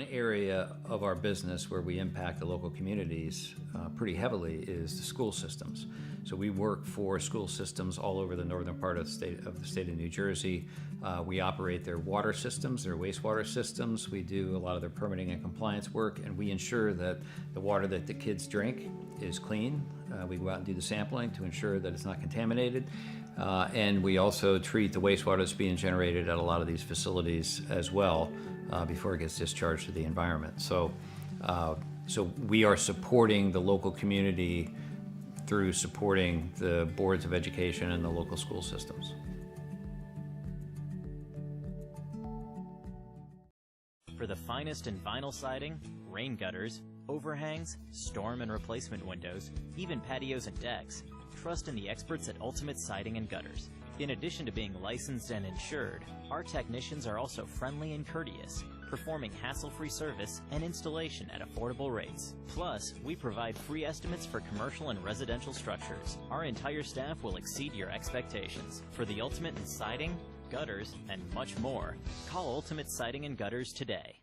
one area of our business where we impact the local communities pretty heavily is the school systems. So we work for school systems all over the northern part of the state of New Jersey. We operate their water systems, their wastewater systems. We do a lot of their permitting and compliance work, and we ensure that the water that the kids drink is clean. We go out and do the sampling to ensure that it's not contaminated. And we also treat the wastewater that's being generated at a lot of these facilities as well before it gets discharged to the environment. So we are supporting the local community through supporting the boards of education and the local school systems. For the finest in vinyl siding, rain gutters, overhangs, storm and replacement windows, even patios and decks, trust in the experts at Ultimate Siding and Gutters. In addition to being licensed and insured, our technicians are also friendly and courteous, performing hassle-free service and installation at affordable rates. Plus, we provide free estimates for commercial and residential structures. Our entire staff will exceed your expectations. For the ultimate in siding, gutters, and much more, call Ultimate Siding and Gutters today.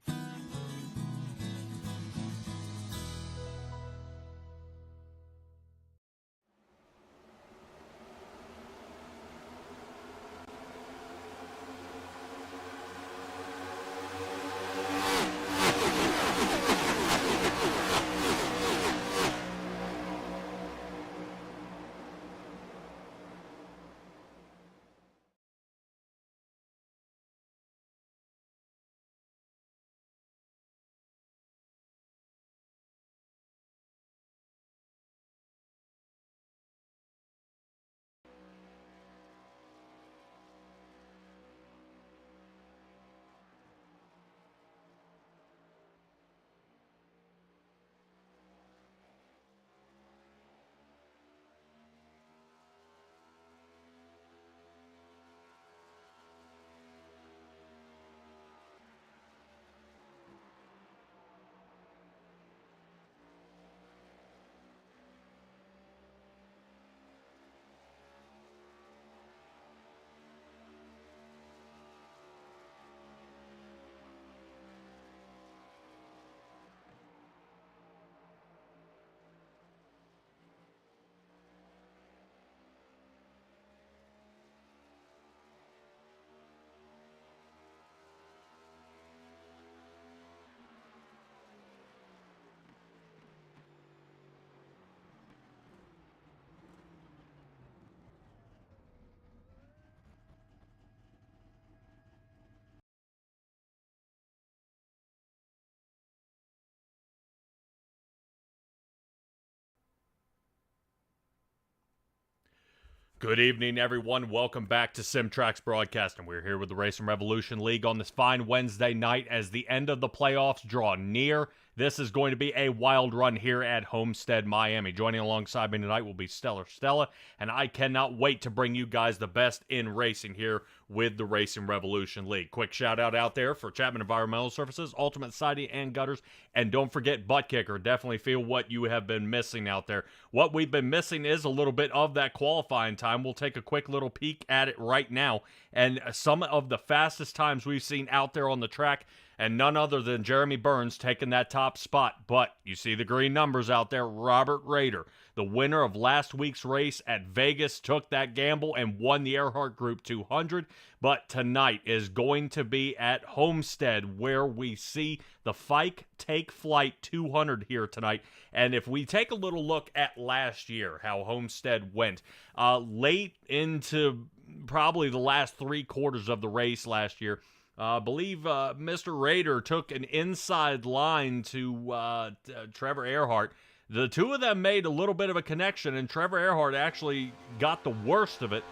Good evening, everyone. Welcome back to Simtrax Broadcasting. We're here with the Racing Revolution League on this fine Wednesday night as the end of the playoffs draw near. This is going to be a wild run here at Homestead, Miami. Joining alongside me tonight will be Stellar Stella, and I cannot wait to bring you guys the best in racing here with the Racing Revolution League. Quick shout out there for Chapman Environmental Services, Ultimate Siding and Gutters, and don't forget Butt Kicker. Definitely feel what you have been missing out there. What we've been missing is a little bit of that qualifying time. We'll take a quick little peek at it right now, and some of the fastest times we've seen out there on the track, and none other than Jeremy Burns taking that top spot. But you see the green numbers out there. Robert Roeder, the winner of last week's race at Vegas, took that gamble and won the Erhardt Group 200. But tonight is going to be at Homestead, where we see the Fike Take Flight 200 here tonight. And if we take a little look at last year, how Homestead went, late into probably the last 3 quarters of the race last year, I believe Mr. Roeder took an inside line to Trevor Erhardt. The two of them made a little bit of a connection, and Trevor Erhardt actually got the worst of it,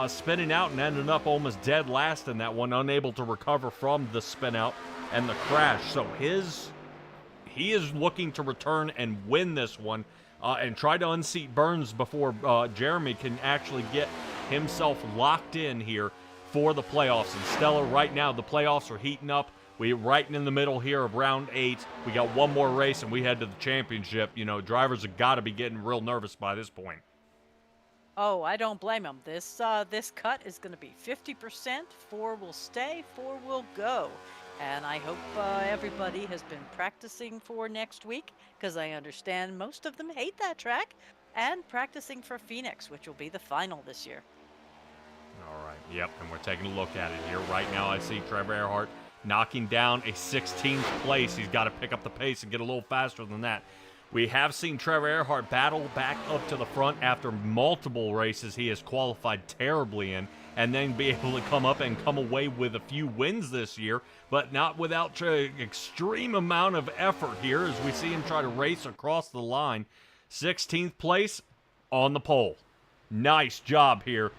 spinning out and ended up almost dead last in that one, unable to recover from the spin out and the crash. So he is looking to return and win this one and try to unseat Burns before Jeremy can actually get himself locked in here for the playoffs. And Stella, right now, the playoffs are heating up. We're right in the middle here of round 8. We got one more race, and we head to the championship. You know, drivers have got to be getting real nervous by this point. Oh, I don't blame them. This cut is going to be 50%. 4 will stay, 4 will go. And I hope everybody has been practicing for next week, because I understand most of them hate that track, and practicing for Phoenix, which will be the final this year. All right, yep, and we're taking a look at it here. Right now I see Trevor Erhardt knocking down a 16th place. He's got to pick up the pace and get a little faster than that. We have seen Trevor Erhardt battle back up to the front after multiple races he has qualified terribly in, and then be able to come up and come away with a few wins this year, but not without extreme amount of effort here as we see him try to race across the line. 16th place on the pole. Nice job here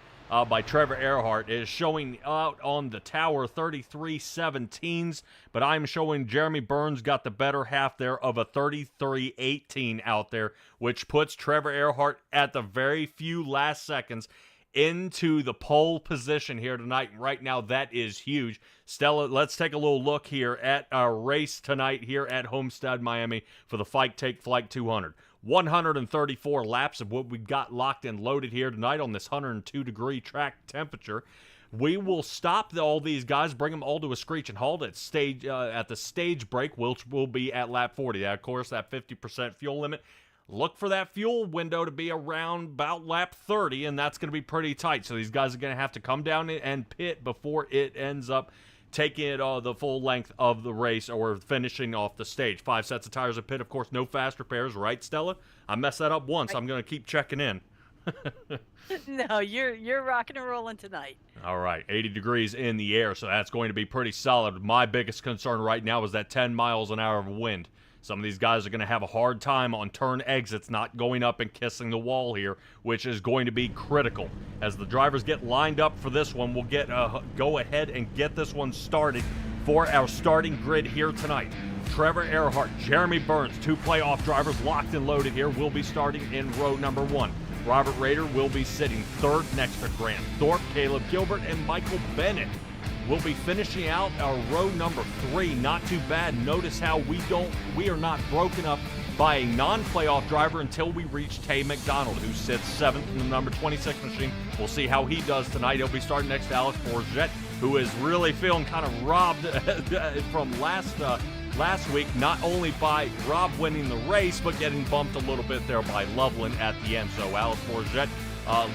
by Trevor Erhardt. Is showing out on the tower 33.17s, but I'm showing Jeremy Burns got the better half there of a 33.18 out there, which puts Trevor Erhardt at the very few last seconds into the pole position here tonight. Right now, that is huge. Stella, let's take a little look here at our race tonight here at Homestead, Miami for the Fight Take Flight 200. 134 laps of what we got locked and loaded here tonight on this 102-degree track temperature. We will stop all these guys, bring them all to a screeching halt at the stage break, which will be at lap 40. Of course, that 50% fuel limit. Look for that fuel window to be around about lap 30, and that's going to be pretty tight. So these guys are going to have to come down and pit before it ends up taking it the full length of the race or finishing off the stage. 5 sets of tires of pit, of course, no fast repairs, right, Stella? I messed that up once. I'm going to keep checking in. No, you're rocking and rolling tonight. All right, 80 degrees in the air, so that's going to be pretty solid. My biggest concern right now is that 10 miles an hour of wind. Some of these guys are going to have a hard time on turn exits, not going up and kissing the wall here, which is going to be critical. As the drivers get lined up for this one, we'll go ahead and get this one started for our starting grid here tonight. Trevor Erhardt, Jeremy Burns, 2 playoff drivers locked and loaded here, will be starting in row number 1. Robert Roeder will be sitting third next to Grant Thorpe, Caleb Gilbert, and Michael Bennett. We'll be finishing out our row number 3. Not too bad. Notice how we are not broken up by a non-playoff driver until we reach Tay McDonald, who sits 7th in the number 26 machine. We'll see how he does tonight. He'll be starting next to Alex Forget, who is really feeling kind of robbed from last week, not only by Rob winning the race, but getting bumped a little bit there by Loveland at the end. So Alex Forget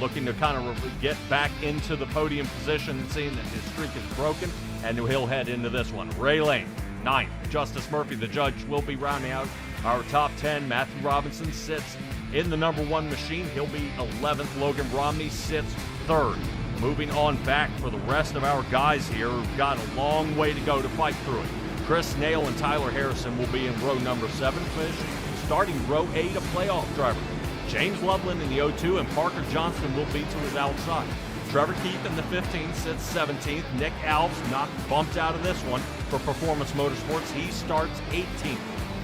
looking to kind of get back into the podium position, seeing that his streak is broken, and he'll head into this one. Ray Lane, 9th. Justice Murphy, the judge, will be rounding out our top 10. Matthew Robinson sits in the number 1 machine. He'll be 11th. Logan Romney sits 3rd. Moving on back for the rest of our guys here who've got a long way to go to fight through it. Chris Nail and Tyler Harrison will be in row number 7, starting row 8, a playoff driver. James Loveland in the 0-2, and Parker Johnston will be to his outside. Trevor Keith in the 15 sits 17th. Nick Alves bumped out of this one for Performance Motorsports. He starts 18th.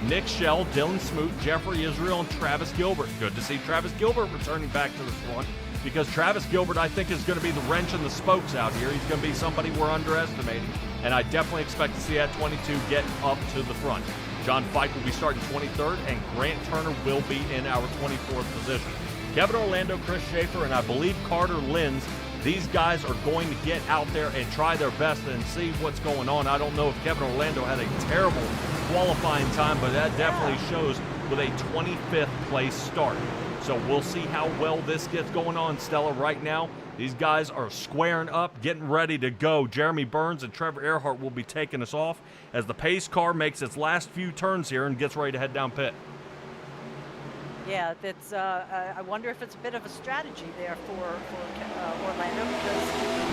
Nick Shell, Dylan Smoot, Jeffrey Israel, and Travis Gilbert. Good to see Travis Gilbert returning back to the front, because Travis Gilbert, I think, is going to be the wrench in the spokes out here. He's going to be somebody we're underestimating, and I definitely expect to see that 22 get up to the front. John Fike will be starting 23rd, and Grant Turner will be in our 24th position. Kevin Orlando, Chris Schaefer, and I believe Carter Linz, these guys are going to get out there and try their best and see what's going on. I don't know if Kevin Orlando had a terrible qualifying time, but that definitely shows with a 25th place start. So we'll see how well this gets going on, Stella. Right now, these guys are squaring up, getting ready to go. Jeremy Burns and Trevor Erhardt will be taking us off as the pace car makes its last few turns here and gets ready to head down pit. Yeah, that's. I wonder if it's a bit of a strategy there for Orlando, because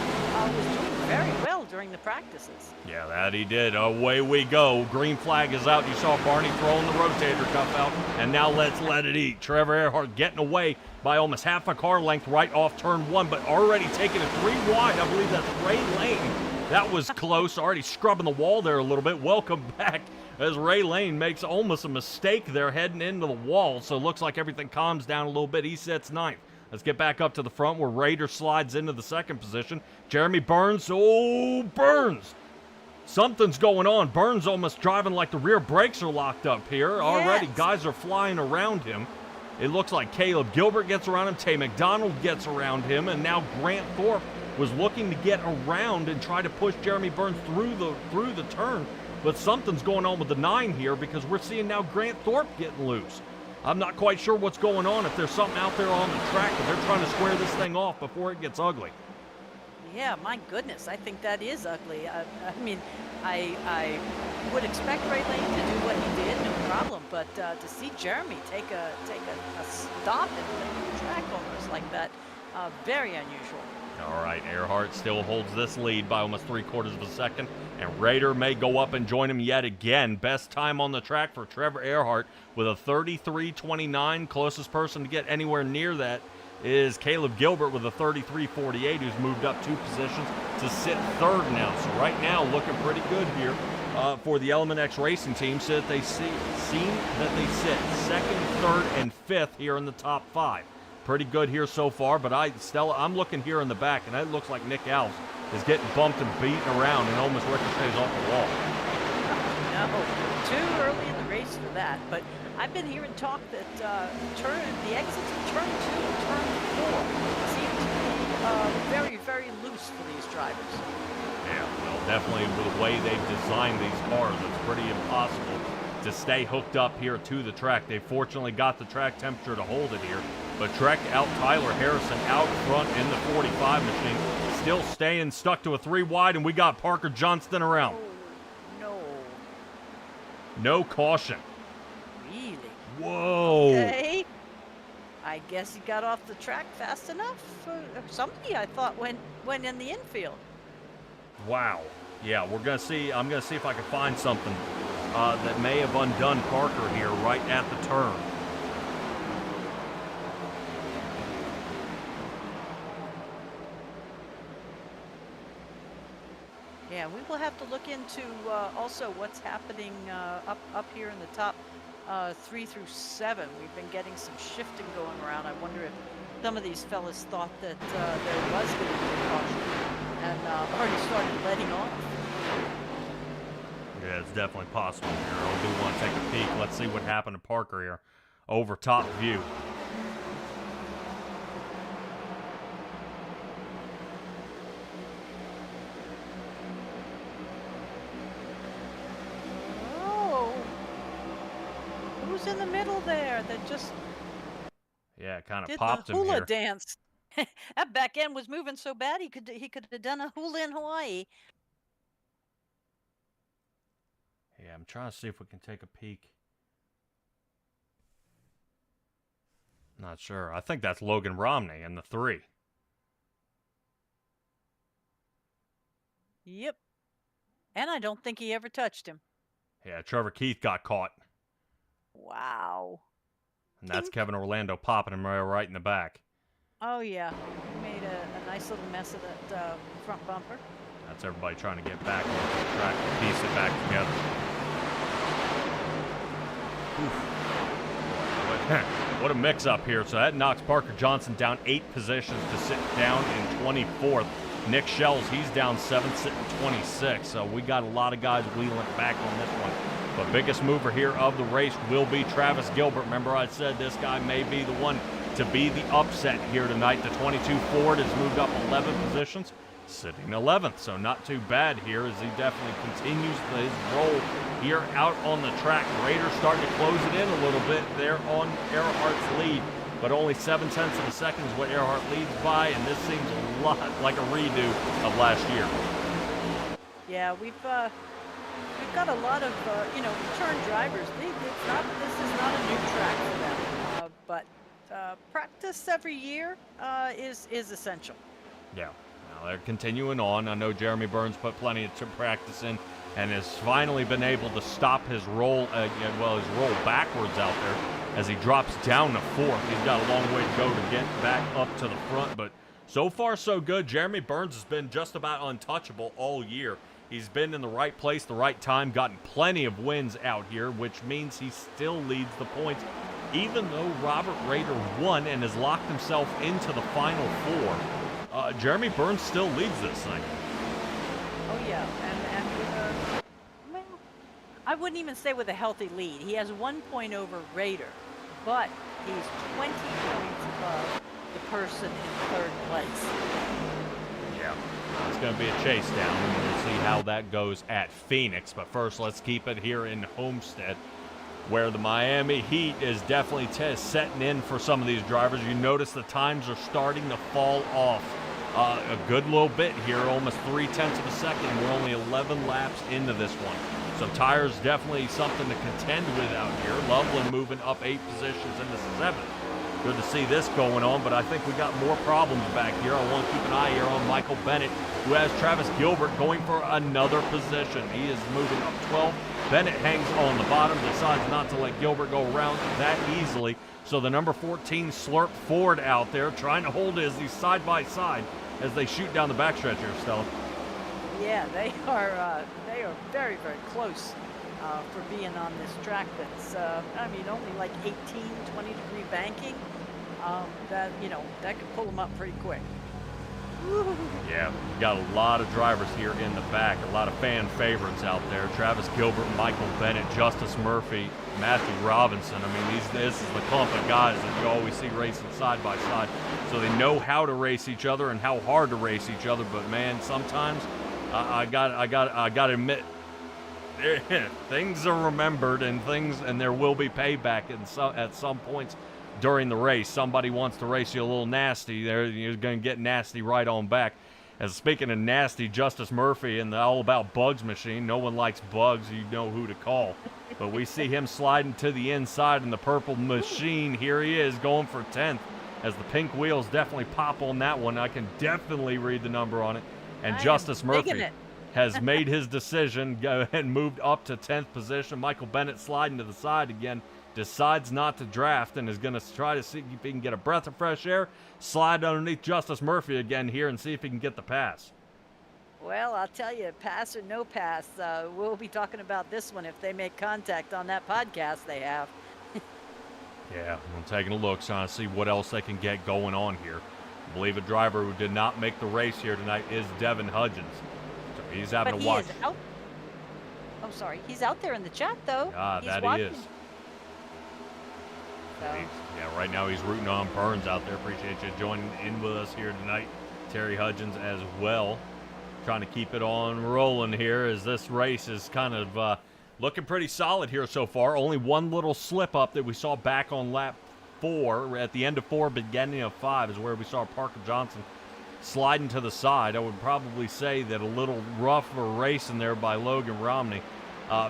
was doing very well during the practices. Yeah, that he did. Away we go. Green flag is out. You saw Barney throwing the rotator cuff out, and now let's let it eat. Trevor Erhardt getting away by almost half a car length right off turn 1, but already taking it 3 wide. I believe that's Ray Lane. That was close. Already scrubbing the wall there a little bit. Welcome back, as Ray Lane makes almost a mistake there heading into the wall. So it looks like everything calms down a little bit. He sits 9th. Let's get back up to the front where Raider slides into the 2nd position. Jeremy Burns. Oh, Burns. Something's going on. Burns almost driving like the rear brakes are locked up here. Already, yes. Guys are flying around him. It looks like Caleb Gilbert gets around him, Tay McDonald gets around him, and now Grant Thorpe was looking to get around and try to push Jeremy Burns through the turn. But something's going on with the 9 here, because we're seeing now Grant Thorpe getting loose. I'm not quite sure what's going on, if there's something out there on the track, but they're trying to square this thing off before it gets ugly. Yeah, my goodness, I think that is ugly. I mean, I would expect Ray Lane to do what he did, no problem. But to see Jeremy take a stop in the middle of the track almost like that, very unusual. All right, Erhardt still holds this lead by almost 3/4 of a second, and Roeder may go up and join him yet again. Best time on the track for Trevor Erhardt with a 33:29. Closest person to get anywhere near that is Caleb Gilbert with a 33:48, who's moved up 2 positions to sit 3rd now. So right now, looking pretty good here for the Element X Racing team, so that they sit 2nd, 3rd, and 5th here in the top 5. Pretty good here so far, but I'm looking here in the back, and it looks like Nick Alves is getting bumped and beaten around and almost ricochets off the wall. No, too early in the race for that. But I've been hearing talk that the exits of turn 2 and turn 4 seem to be very, very loose for these drivers. Yeah, well, definitely with the way they've designed these cars, it's pretty impossible to stay hooked up here to the track. They fortunately got the track temperature to hold it here, but Trek out Tyler Harrison out front in the 45 machine, still staying stuck to a 3 wide, and we got Parker Johnston around. Oh, no. No caution. Really? Whoa. Okay. I guess he got off the track fast enough. Somebody, I thought, went in the infield. Wow. Yeah, we're gonna see. I'm gonna see if I can find something that may have undone Parker here right at the turn. Yeah, we will have to look into also what's happening up here in the top 3 through 7. We've been getting some shifting going around. I wonder if some of these fellas thought that there was going to be a caution and already started letting off. Yeah, it's definitely possible here. I do want to take a peek. Let's see what happened to Parker here. Over top view. Oh, who's in the middle there that just Yeah, it kind of did popped the him hula here. dance? That back end was moving so bad he could have done a hula in Hawaii. Yeah, I'm trying to see if we can take a peek. Not sure. I think that's Logan Romney in the 3. Yep. And I don't think he ever touched him. Yeah, Trevor Keith got caught. Wow. And that's Tink. Kevin Orlando popping him right in the back. Oh, yeah. He made a nice little mess of that front bumper. That's everybody trying to get back onto the track and piece it back together. What a mix-up here. So that knocks Parker Johnson down 8 positions to sit down in 24th. Nick Shells, he's down 7, sitting 26. So we got a lot of guys wheeling back on this one. But biggest mover here of the race will be Travis Gilbert. Remember I said this guy may be the one to be the upset here tonight. The 22 Ford has moved up 11 positions, sitting 11th. So not too bad here as he definitely continues his role here out on the track. Raiders starting to close it in a little bit there on Erhardt's lead, but only 0.7 of a second is what Erhardt leads by, and this seems a lot like a redo of last year. Yeah, we've got a lot of return drivers. This is not a new track for them, but practice every year is essential. Yeah, now they're continuing on. I know Jeremy Burns put plenty of practice in and has finally been able to stop his roll, his roll backwards out there as he drops down to 4th. He's got a long way to go to get back up to the front, but so far so good. Jeremy Burns has been just about untouchable all year. He's been in the right place, the right time, gotten plenty of wins out here, which means he still leads the points, even though Robert Raeder won and has locked himself into the final 4. Jeremy Burns still leads this thing. Oh yeah, and I wouldn't even say with a healthy lead. He has 1 point over Raeder, but He's 20 points above the person in third place. Yeah, it's going to be a chase down, and we'll see how that goes at Phoenix. But first, let's keep it here in Homestead, where the Miami Heat is definitely setting in for some of these drivers. You notice the times are starting to fall off a good little bit here, almost 0.3 of a second. We're only 11 laps into this one. So tires definitely something to contend with out here. Loveland moving up 8 positions into 7th. Good to see this going on, but I think we got more problems back here. I want to keep an eye here on Michael Bennett, who has Travis Gilbert going for another position. He is moving up 12. Bennett hangs on the bottom, decides not to let Gilbert go around that easily. So the number 14 Slurp Ford out there trying to hold it as he's side by side as they shoot down the backstretch here, Stella. Yeah, they are very, very close for being on this track that's, I mean, only like 18, 20-degree banking. That could pull them up pretty quick. Woo. Yeah, we got a lot of drivers here in the back, a lot of fan favorites out there. Travis Gilbert, Michael Bennett, Justice Murphy, Matthew Robinson. I mean, this is the clump of guys that you always see racing side by side. So they know how to race each other and how hard to race each other. But man, sometimes I got to admit, things are remembered and there will be payback at some points during the race. Somebody wants to race you a little nasty, you're going to get nasty right on back. As speaking of nasty, Justice Murphy and the All About Bugs machine. No one likes bugs, you know who to call. But we see him sliding to the inside in the purple machine. Here he is going for 10th as the pink wheels definitely pop on that one. I can definitely read the number on it. And Justice Murphy has made his decision and moved up to 10th position. Michael Bennett sliding to the side again. Decides not to draft and is going to try to see if he can get a breath of fresh air, slide underneath Justice Murphy again here and see if he can get the pass. Well, I'll tell you, pass or no pass, we'll be talking about this one if they make contact on that podcast they have. Yeah, I'm taking a look, trying to see what else they can get going on here. I believe a driver who did not make the race here tonight is Devin Hudgens. So he's having to watch. Oh, sorry. He's out there in the chat, though. That watching. he is. So. Yeah, right now he's rooting on Burns out there. Appreciate you joining in with us here tonight. Terry Hudgens as well. Trying to keep it on rolling here as this race is kind of looking pretty solid here so far. Only one little slip up that we saw back on lap 4. At the end of 4, beginning of 5 is where we saw Parker Johnson sliding to the side. I would probably say that a little rougher racing there by Logan Romney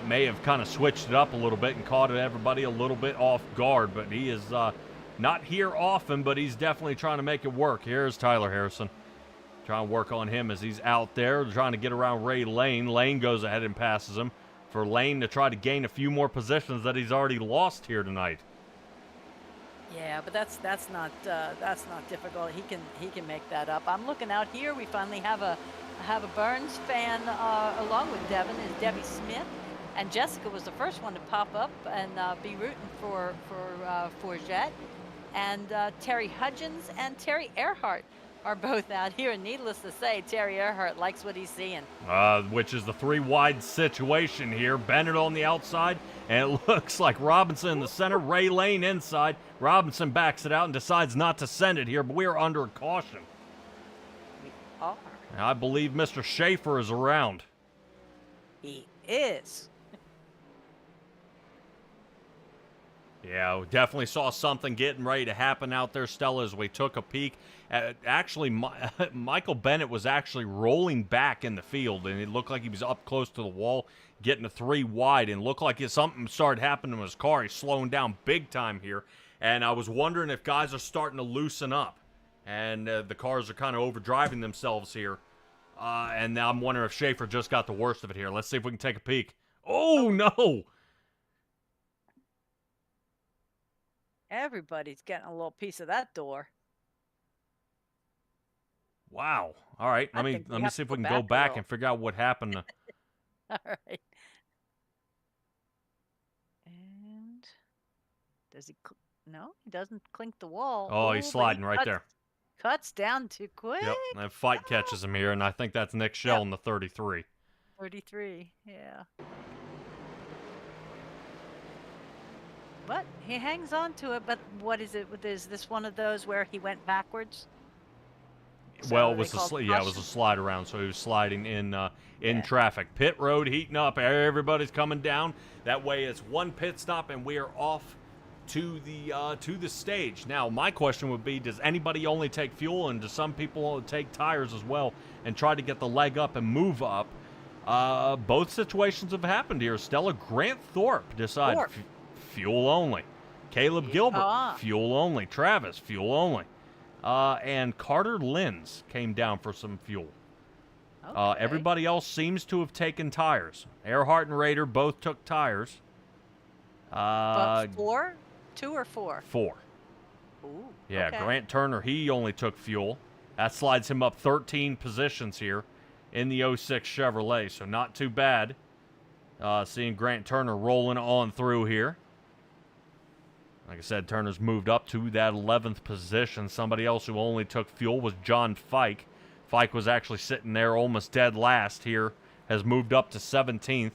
may have kind of switched it up a little bit and caught everybody a little bit off guard, but he is not here often, but he's definitely trying to make it work. Here's Tyler Harrison trying to work on him as he's out there trying to get around Ray Lane. Lane goes ahead and passes him for Lane to try to gain a few more positions that he's already lost here tonight. Yeah, but that's not difficult. He can make that up. I'm looking out here. We finally have a Burns fan along with Devin, is Debbie Smith. And Jessica was the first one to pop up and be rooting for Jet. And Terry Hudgens and Terry Erhardt are both out here. And needless to say, Terry Erhardt likes what he's seeing. Which is the 3 wide situation here. Bennett on the outside, and it looks like Robinson in the center. Ray Lane inside. Robinson backs it out and decides not to send it here, but we are under caution. We are. I believe Mr. Schaefer is around. He is. Yeah, we definitely saw something getting ready to happen out there, Stella, as we took a peek. Actually, Michael Bennett was actually rolling back in the field, and it looked like he was up close to the wall, getting a 3 wide, and looked like something started happening to his car. He's slowing down big time here, and I was wondering if guys are starting to loosen up, and the cars are kind of overdriving themselves here. And now I'm wondering if Schaefer just got the worst of it here. Let's see if we can take a peek. Oh, no! Everybody's getting a little piece of that door. Wow. All right. Let me see if we can go back and figure out what happened. All right. And does he? No, he doesn't clink the wall. Oh, he's sliding right there. Cuts down too quick. Yep. That fight catches him here, and I think that's Nick Shell in the 33. 33. Yeah. But he hangs on to it. But what is it? Is this one of those where he went backwards? Well, So it they was called it was a caution? slide around, so he was sliding in Yeah. traffic. Pit road heating up. Everybody's coming down. That way, it's one pit stop, and we are off to the stage. Now, my question would be: does anybody only take fuel, and do some people take tires as well, and try to get the leg up and move up? Both situations have happened here. Stella Grant Thorpe decided Thorpe. fuel only. Caleb Gilbert, Ah. fuel only. Travis, fuel only. And Carter Lenz came down for some fuel. Okay. Everybody else seems to have taken tires. Erhardt and Roeder both took tires. But 4? 2 or 4? 4. Ooh. Yeah, okay. Grant Turner, he only took fuel. That slides him up 13 positions here in the 06 Chevrolet, so not too bad. Seeing Grant Turner rolling on through here. Like I said, Turner's moved up to that 11th position. Somebody else who only took fuel was John Fike. Fike was actually sitting there almost dead last here. Has moved up to 17th.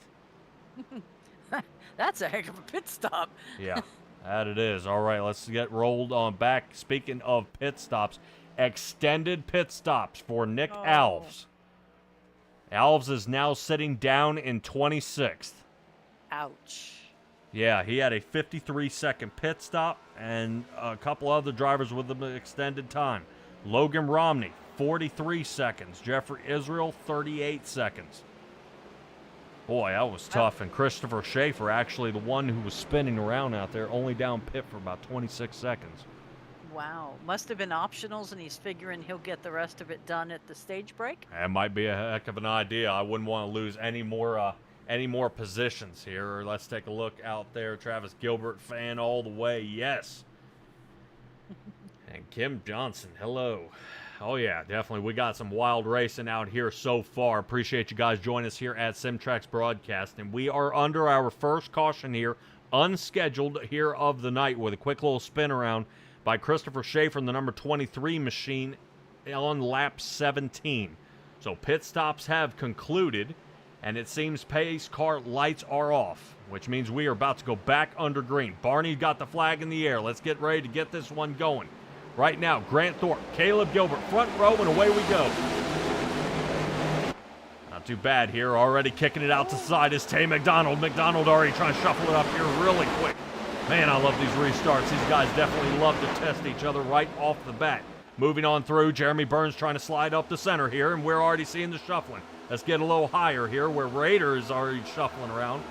That's a heck of a pit stop. Yeah, that it is. All right, let's get rolled on back. Speaking of pit stops, extended pit stops for Nick Oh. Alves. Alves is now sitting down in 26th. Ouch. Yeah, he had a 53-second pit stop, and a couple other drivers with an extended time. Logan Romney, 43 seconds. Jeffrey Israel, 38 seconds. Boy, that was tough. And Christopher Schaefer, actually the one who was spinning around out there, only down pit for about 26 seconds. Wow. Must have been optionals, and he's figuring he'll get the rest of it done at the stage break. That might be a heck of an idea. I wouldn't want to lose any more positions here. Let's take a look out there. Travis Gilbert fan all the way. Yes. And Kim Johnson, hello. Oh, yeah, definitely. We got some wild racing out here so far. Appreciate you guys joining us here at Simtrax Broadcasting. We are under our first caution here, unscheduled here of the night, with a quick little spin around by Christopher Schaefer in the number 23 machine on lap 17. So pit stops have concluded, and it seems pace car lights are off, which means we are about to go back under green. Barney got the flag in the air. Let's get ready to get this one going. Right now, Grant Thorpe, Caleb Gilbert, front row, and away we go. Not too bad here. Already kicking it out to side is Tay McDonald. McDonald already trying to shuffle it up here really quick. Man, I love these restarts. These guys definitely love to test each other right off the bat. Moving on through, Jeremy Burns trying to slide up the center here, and we're already seeing the shuffling. Let's get a little higher here, where Roeder is already shuffling around,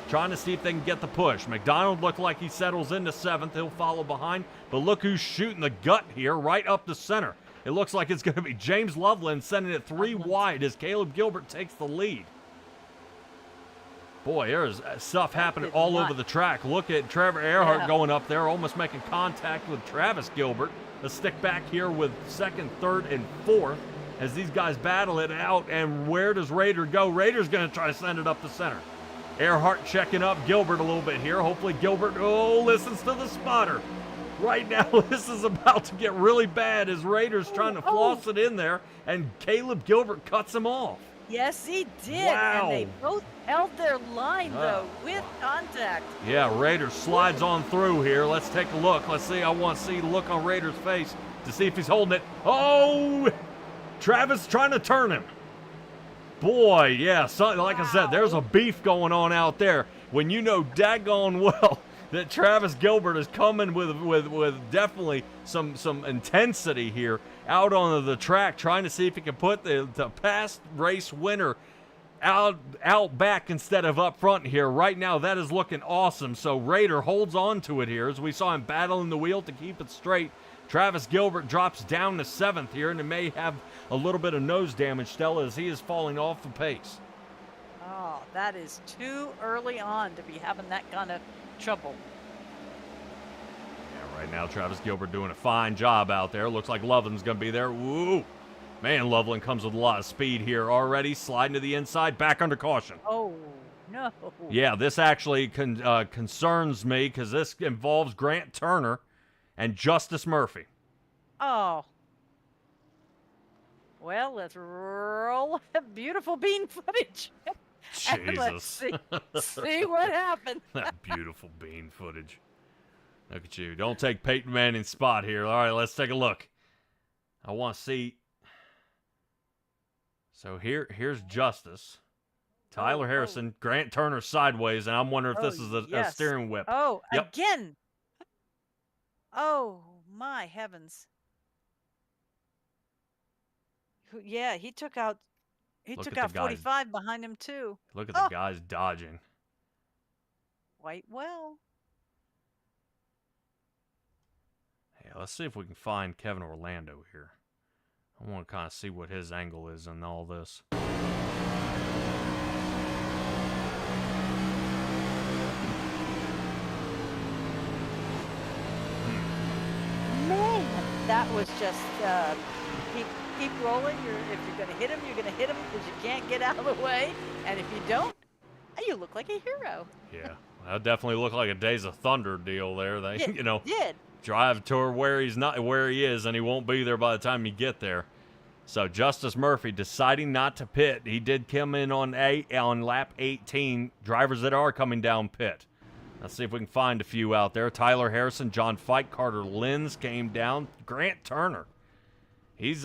trying to see if they can get the push. McDonald looked like he settles into 7th. He'll follow behind, but look who's shooting the gut here, right up the center. It looks like it's going to be James Loveland sending it 3 wide as Caleb Gilbert takes the lead. Boy, there's stuff happening all over the track. Look at Trevor Erhardt going up there, almost making contact with Travis Gilbert. Let's stick back here with 2nd, 3rd, and 4th as these guys battle it out. And where does Roeder go? Roeder's going to try to send it up the center. Erhardt checking up Gilbert a little bit here. Hopefully Gilbert, listens to the spotter. Right now, this is about to get really bad as Roeder's trying to floss it in there, and Caleb Gilbert cuts him off. Yes, he did. Wow. And they both held their line, though, with contact. Yeah, Roeder slides on through here. Let's take a look. Let's see. I want to see the look on Roeder's face to see if he's holding it. Oh, Travis trying to turn him. Boy, yeah, like I said, there's a beef going on out there. When you know daggone well that Travis Gilbert is coming with definitely some intensity here out on the track, trying to see if he can put the past race winner out back instead of up front here. Right now, that is looking awesome. So Roeder holds on to it here as we saw him battling the wheel to keep it straight. Travis Gilbert drops down to 7th here, and it may have a little bit of nose damage, Stella, as he is falling off the pace. Oh, that is too early on to be having that kind of trouble. Yeah, right now Travis Gilbert doing a fine job out there. Looks like Loveland's going to be there. Woo! Man, Loveland comes with a lot of speed here already. Sliding to the inside, back under caution. Oh, no. Yeah, this actually concerns me because this involves Grant Turner and Justice Murphy. Oh. Well, let's roll beautiful bean footage. And let's Jesus. see what happened. That beautiful bean footage. Look at you. Don't take Peyton Manning's spot here. All right, let's take a look. I want to see. So here's Justice. Tyler Harrison, Grant Turner sideways, and I'm wondering if this is a steering whip. Oh, yep. Again. Oh, my heavens. Yeah, he took out 45 behind him, too. Look at the guys dodging. Quite well. Hey, let's see if we can find Kevin Orlando here. I want to kind of see what his angle is in all this. Man, that was just keep rolling. If you're going to hit him, you're going to hit him because you can't get out of the way. And if you don't, you look like a hero. Yeah, that definitely looked like a Days of Thunder deal there. They, did. Drive to where he's not where he is, and he won't be there by the time you get there. So Justice Murphy deciding not to pit. He did come in on lap 18. Drivers that are coming down pit. Let's see if we can find a few out there. Tyler Harrison, John Fike, Carter Lenz came down. Grant Turner, he's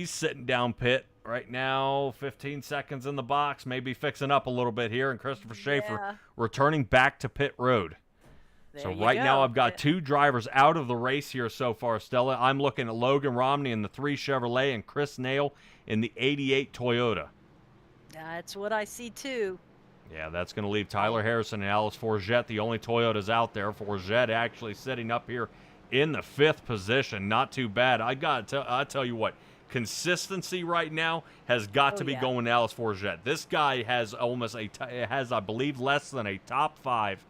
sitting down pit right now. 15 seconds in the box, maybe fixing up a little bit here. And Christopher Schaefer returning back to pit road. So right now I've got two drivers out of the race here so far, Stella. I'm looking at Logan Romney in the 3 Chevrolet and Chris Nail in the 88 Toyota. That's what I see too. Yeah, that's going to leave Tyler Harrison and Alice Forget, the only Toyotas out there. Forget actually sitting up here in the 5th position. Not too bad. I tell you what, consistency right now has got to be going to Alice Forget. This guy has I believe, less than a top 5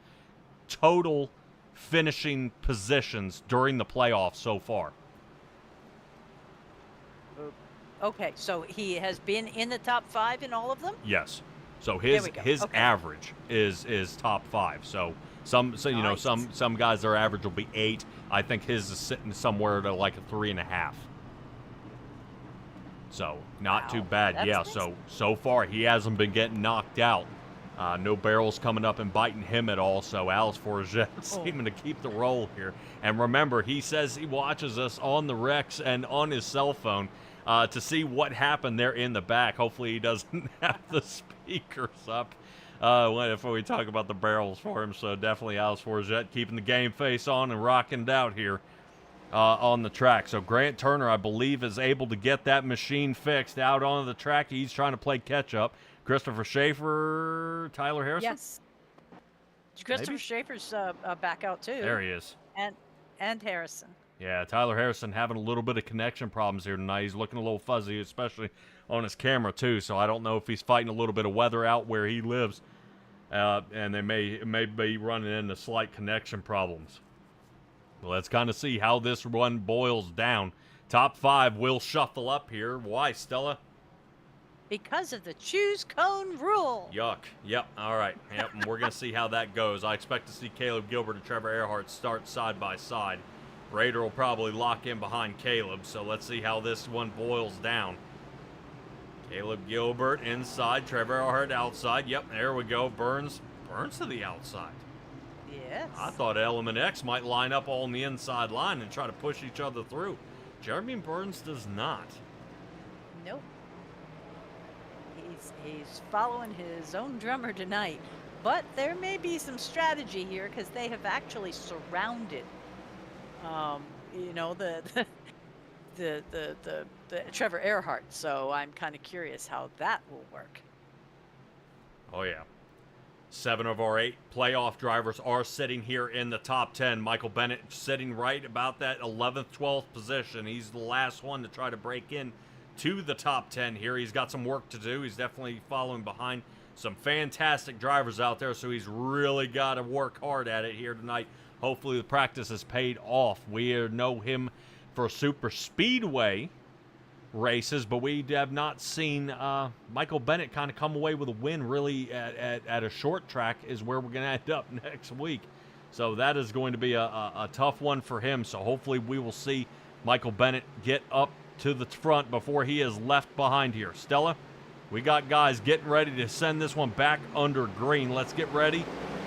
total finishing positions during the playoffs so far. Okay, so he has been in the top 5 in all of them? Yes. So his average is top 5. So some guys, their average will be 8. I think his is sitting somewhere to like a 3.5. So not too bad. That's nice. So far he hasn't been getting knocked out. No barrels coming up and biting him at all. So Alice Forget seeming to keep the roll here. And remember, he says he watches us on the Rex and on his cell phone to see what happened there in the back. Hopefully he doesn't have the speakers up if we talk about the barrels for him. So definitely Alice Forget keeping the game face on and rocking it out here on the track. So Grant Turner, I believe, is able to get that machine fixed out onto the track. He's trying to play catch-up. Christopher Schaefer, Tyler Harrison? Yes. Christopher Schaefer's back out too. There he is. And Harrison. Yeah, Tyler Harrison having a little bit of connection problems here tonight. He's looking a little fuzzy, especially on his camera too. So I don't know if he's fighting a little bit of weather out where he lives. And they may be running into slight connection problems. Well, let's kind of see how this one boils down. Top 5 will shuffle up here. Why, Stella? Because of the choose cone rule. Yuck. Yep. All right. Yep. And we're going to see how that goes. I expect to see Caleb Gilbert and Trevor Erhardt start side by side. Roeder will probably lock in behind Caleb, so let's see how this one boils down. Caleb Gilbert inside, Trevor Erhardt outside. Yep, there we go. Burns to the outside. Yes. I thought Element X might line up all on the inside line and try to push each other through. Jeremy Burns does not. Nope. He's following his own drummer tonight. But there may be some strategy here because they have actually surrounded the Trevor Erhardt. So I'm kind of curious how that will work. Oh, yeah. 7 of our 8 playoff drivers are sitting here in the top 10. Michael Bennett sitting right about that 11th, 12th position. He's the last one to try to break in to the top 10 here. He's got some work to do. He's definitely following behind some fantastic drivers out there, so he's really got to work hard at it here tonight. Hopefully the practice has paid off. We know him for super speedway races, but we have not seen Michael Bennett kind of come away with a win really at a short track is where we're going to end up next week. So that is going to be a tough one for him. So hopefully we will see Michael Bennett get up to the front before he is left behind here. Stella, we got guys getting ready to send this one back under green. Let's get ready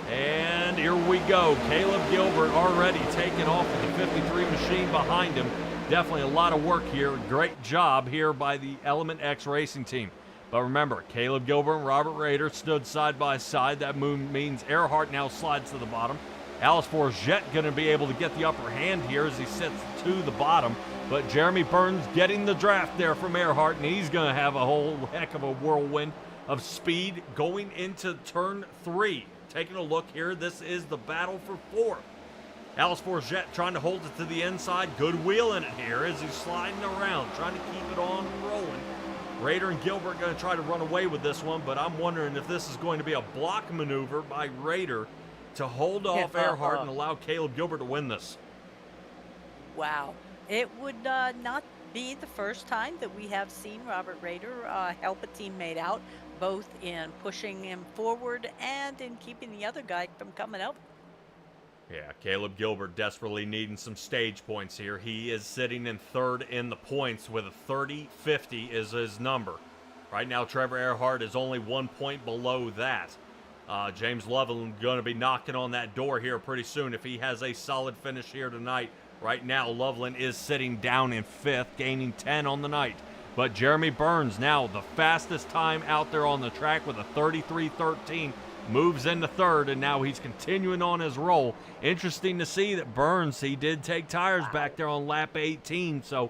And here we go. Caleb Gilbert already taking off with the 53 machine behind him. Definitely a lot of work here. Great job here by the Element X Racing team. But remember, Caleb Gilbert and Robert Roeder stood side by side. That means Erhardt now slides to the bottom. Alice Forget going to be able to get the upper hand here as he sits to the bottom. But Jeremy Burns getting the draft there from Erhardt, and he's going to have a whole heck of a whirlwind of speed going into turn 3. Taking a look here, this is the battle for 4th. Alice Forget trying to hold it to the inside. Good wheel in it here as he's sliding around, trying to keep it on and rolling. Roeder and Gilbert going to try to run away with this one, but I'm wondering if this is going to be a block maneuver by Roeder to hold off Erhardt and allow Caleb Gilbert to win this. Wow. It would not be the first time that we have seen Robert Roeder help a teammate out, both in pushing him forward and in keeping the other guy from coming up. Yeah, Caleb Gilbert desperately needing some stage points here. He is sitting in 3rd in the points with a 30-50 is his number. Right now, Trevor Erhardt is only 1 point below that. James Loveland going to be knocking on that door here pretty soon if he has a solid finish here tonight. Right now, Loveland is sitting down in 5th, gaining 10 on the night. But Jeremy Burns now the fastest time out there on the track with a 33-13. Moves into 3rd, and now he's continuing on his roll. Interesting to see that Burns, he did take tires back there on lap 18. So,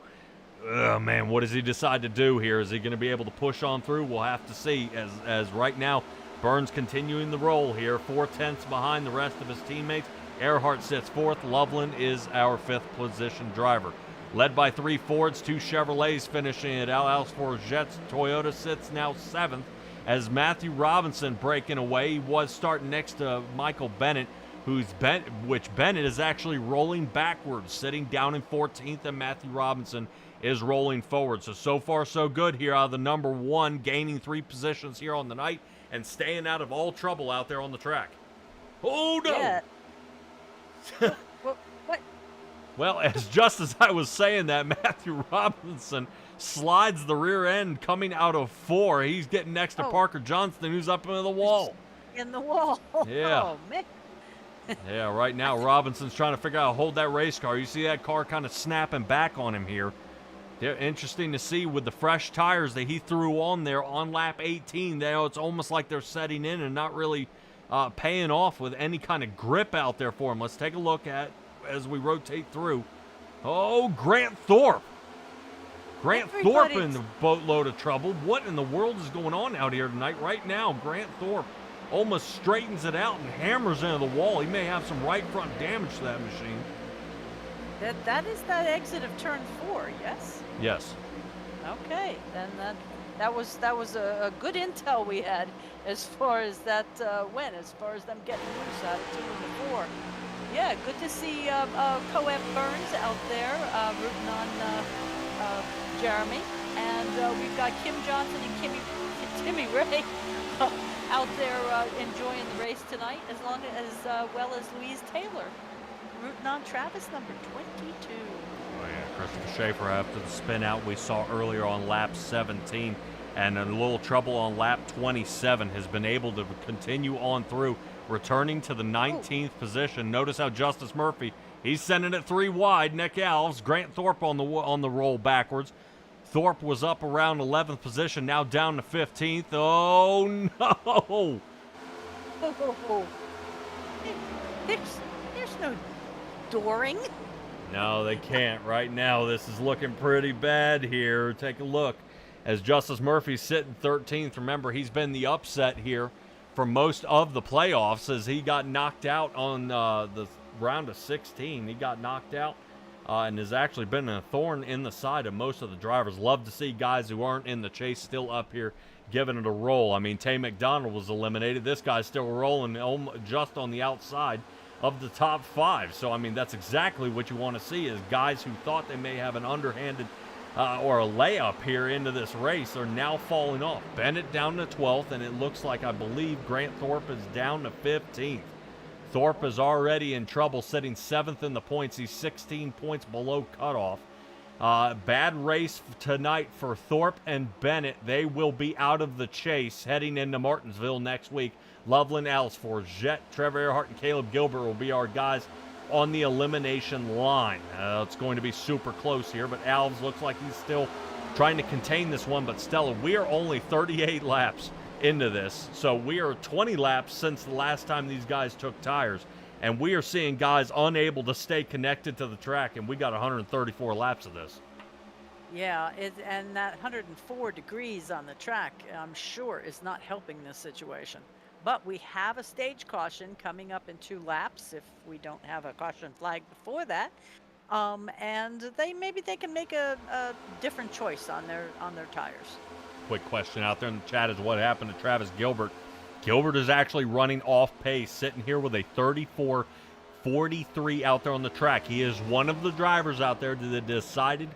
man, what does he decide to do here? Is he going to be able to push on through? We'll have to see as right now Burns continuing the roll here, 4/10 behind the rest of his teammates. Erhardt sits 4th. Loveland is our 5th position driver. Led by 3 Fords, 2 Chevrolets finishing it out. Alice Forget's Toyota sits now 7th. As Matthew Robinson breaking away. He was starting next to Michael Bennett, which Bennett is actually rolling backwards, sitting down in 14th, and Matthew Robinson is rolling forward. So far, so good here out of the number 1, gaining 3 positions here on the night and staying out of all trouble out there on the track. Oh, no! Yeah. What? Well, just as I was saying that, Matthew Robinson slides the rear end coming out of 4. He's getting next to Parker Johnston, who's up into the wall. In the wall. Yeah. Oh, man. Yeah, right now Robinson's trying to figure out how to hold that race car. You see that car kind of snapping back on him here. They're interesting to see with the fresh tires that he threw on there on lap 18. It's almost like they're setting in and not really paying off with any kind of grip out there for him. Let's take a look at as we rotate through. Oh, Grant Thorpe. Thorpe in the boatload of trouble. What in the world is going on out here tonight? Right now, Grant Thorpe almost straightens it out and hammers into the wall. He may have some right front damage to that machine. That is that exit of turn 4, yes? Yes. Okay, then that was a good intel we had as far as that went, as far as them getting loose out of 2 and 4. Yeah, good to see Coeb Burns out there rooting on Jeremy, and we've got Kim Johnson and Timmy Ray out there enjoying the race tonight, as well as Louise Taylor rooting on Travis number 22. Oh yeah, Christopher Schaefer after the spin out we saw earlier on lap 17, and a little trouble on lap 27, has been able to continue on through, returning to the 19th position. Notice how Justice Murphy, he's sending it 3 wide. Nick Alves, Grant Thorpe on the roll backwards. Thorpe was up around 11th position, now down to 15th. Oh no! Oh. There's no dooring. No, they can't. Right now, this is looking pretty bad here. Take a look. As Justice Murphy's sitting 13th, remember, he's been the upset here for most of the playoffs as he got knocked out on the round of 16. He got knocked out and has actually been a thorn in the side of most of the drivers. Love to see guys who aren't in the chase still up here giving it a roll. I mean, Tay McDonald was eliminated. This guy's still rolling just on the outside of the top 5. So, I mean, that's exactly what you want to see is guys who thought they may have an underhanded or a layup here into this race are now falling off. Bennett down to 12th, and it looks like, I believe, Grant Thorpe is down to 15th. Thorpe is already in trouble, sitting 7th in the points. He's 16 points below cutoff. Bad race tonight for Thorpe and Bennett. They will be out of the chase heading into Martinsville next week. Loveland, Alice Forget, Trevor Erhardt, and Caleb Gilbert will be our guys on the elimination line. It's going to be super close here, but Alves looks like he's still trying to contain this one. But Stella, we are only 38 laps into this, so we are 20 laps since the last time these guys took tires, and we are seeing guys unable to stay connected to the track, and we got 134 laps of this. Yeah, and that 104 degrees on the track, I'm sure, is not helping this situation. But we have a stage caution coming up in 2 laps if we don't have a caution flag before that. And maybe they can make a different choice on their tires. Quick question out there in the chat is what happened to Travis Gilbert. Gilbert is actually running off pace, sitting here with a 34.43 out there on the track. He is one of the drivers out there that decided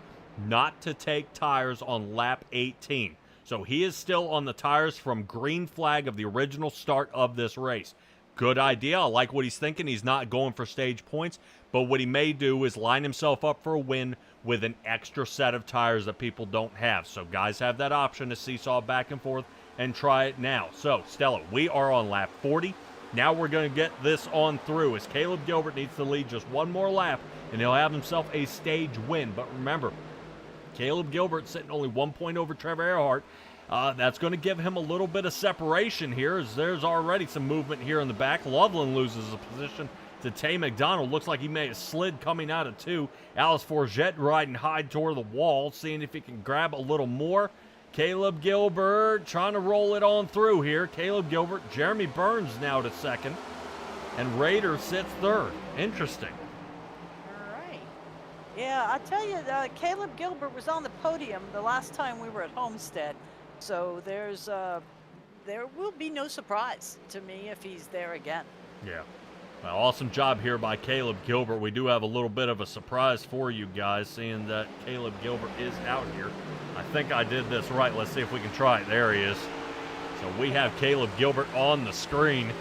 not to take tires on lap 18. So he is still on the tires from green flag of the original start of this race. Good idea. I like what he's thinking. He's not going for stage points, but what he may do is line himself up for a win with an extra set of tires that people don't have. So guys have that option to seesaw back and forth and try it now. So Stella, we are on lap 40. Now we're going to get this on through as Caleb Gilbert needs to lead just one more lap and he'll have himself a stage win. But remember, Caleb Gilbert sitting only 1 point over Trevor Erhardt. That's going to give him a little bit of separation here as there's already some movement here in the back. Loveland loses a position to Tay McDonald. Looks like he may have slid coming out of 2. Alice Forget riding high toward the wall, seeing if he can grab a little more. Caleb Gilbert trying to roll it on through here. Caleb Gilbert, Jeremy Burns now to 2nd, and Roeder sits 3rd. Interesting. Yeah, I tell you, Caleb Gilbert was on the podium the last time we were at Homestead, so there will be no surprise to me if he's there again. Yeah. Well, awesome job here by Caleb Gilbert. We do have a little bit of a surprise for you guys, seeing that Caleb Gilbert is out here. I think I did this right. Let's see if we can try it. There he is. So we have Caleb Gilbert on the screen.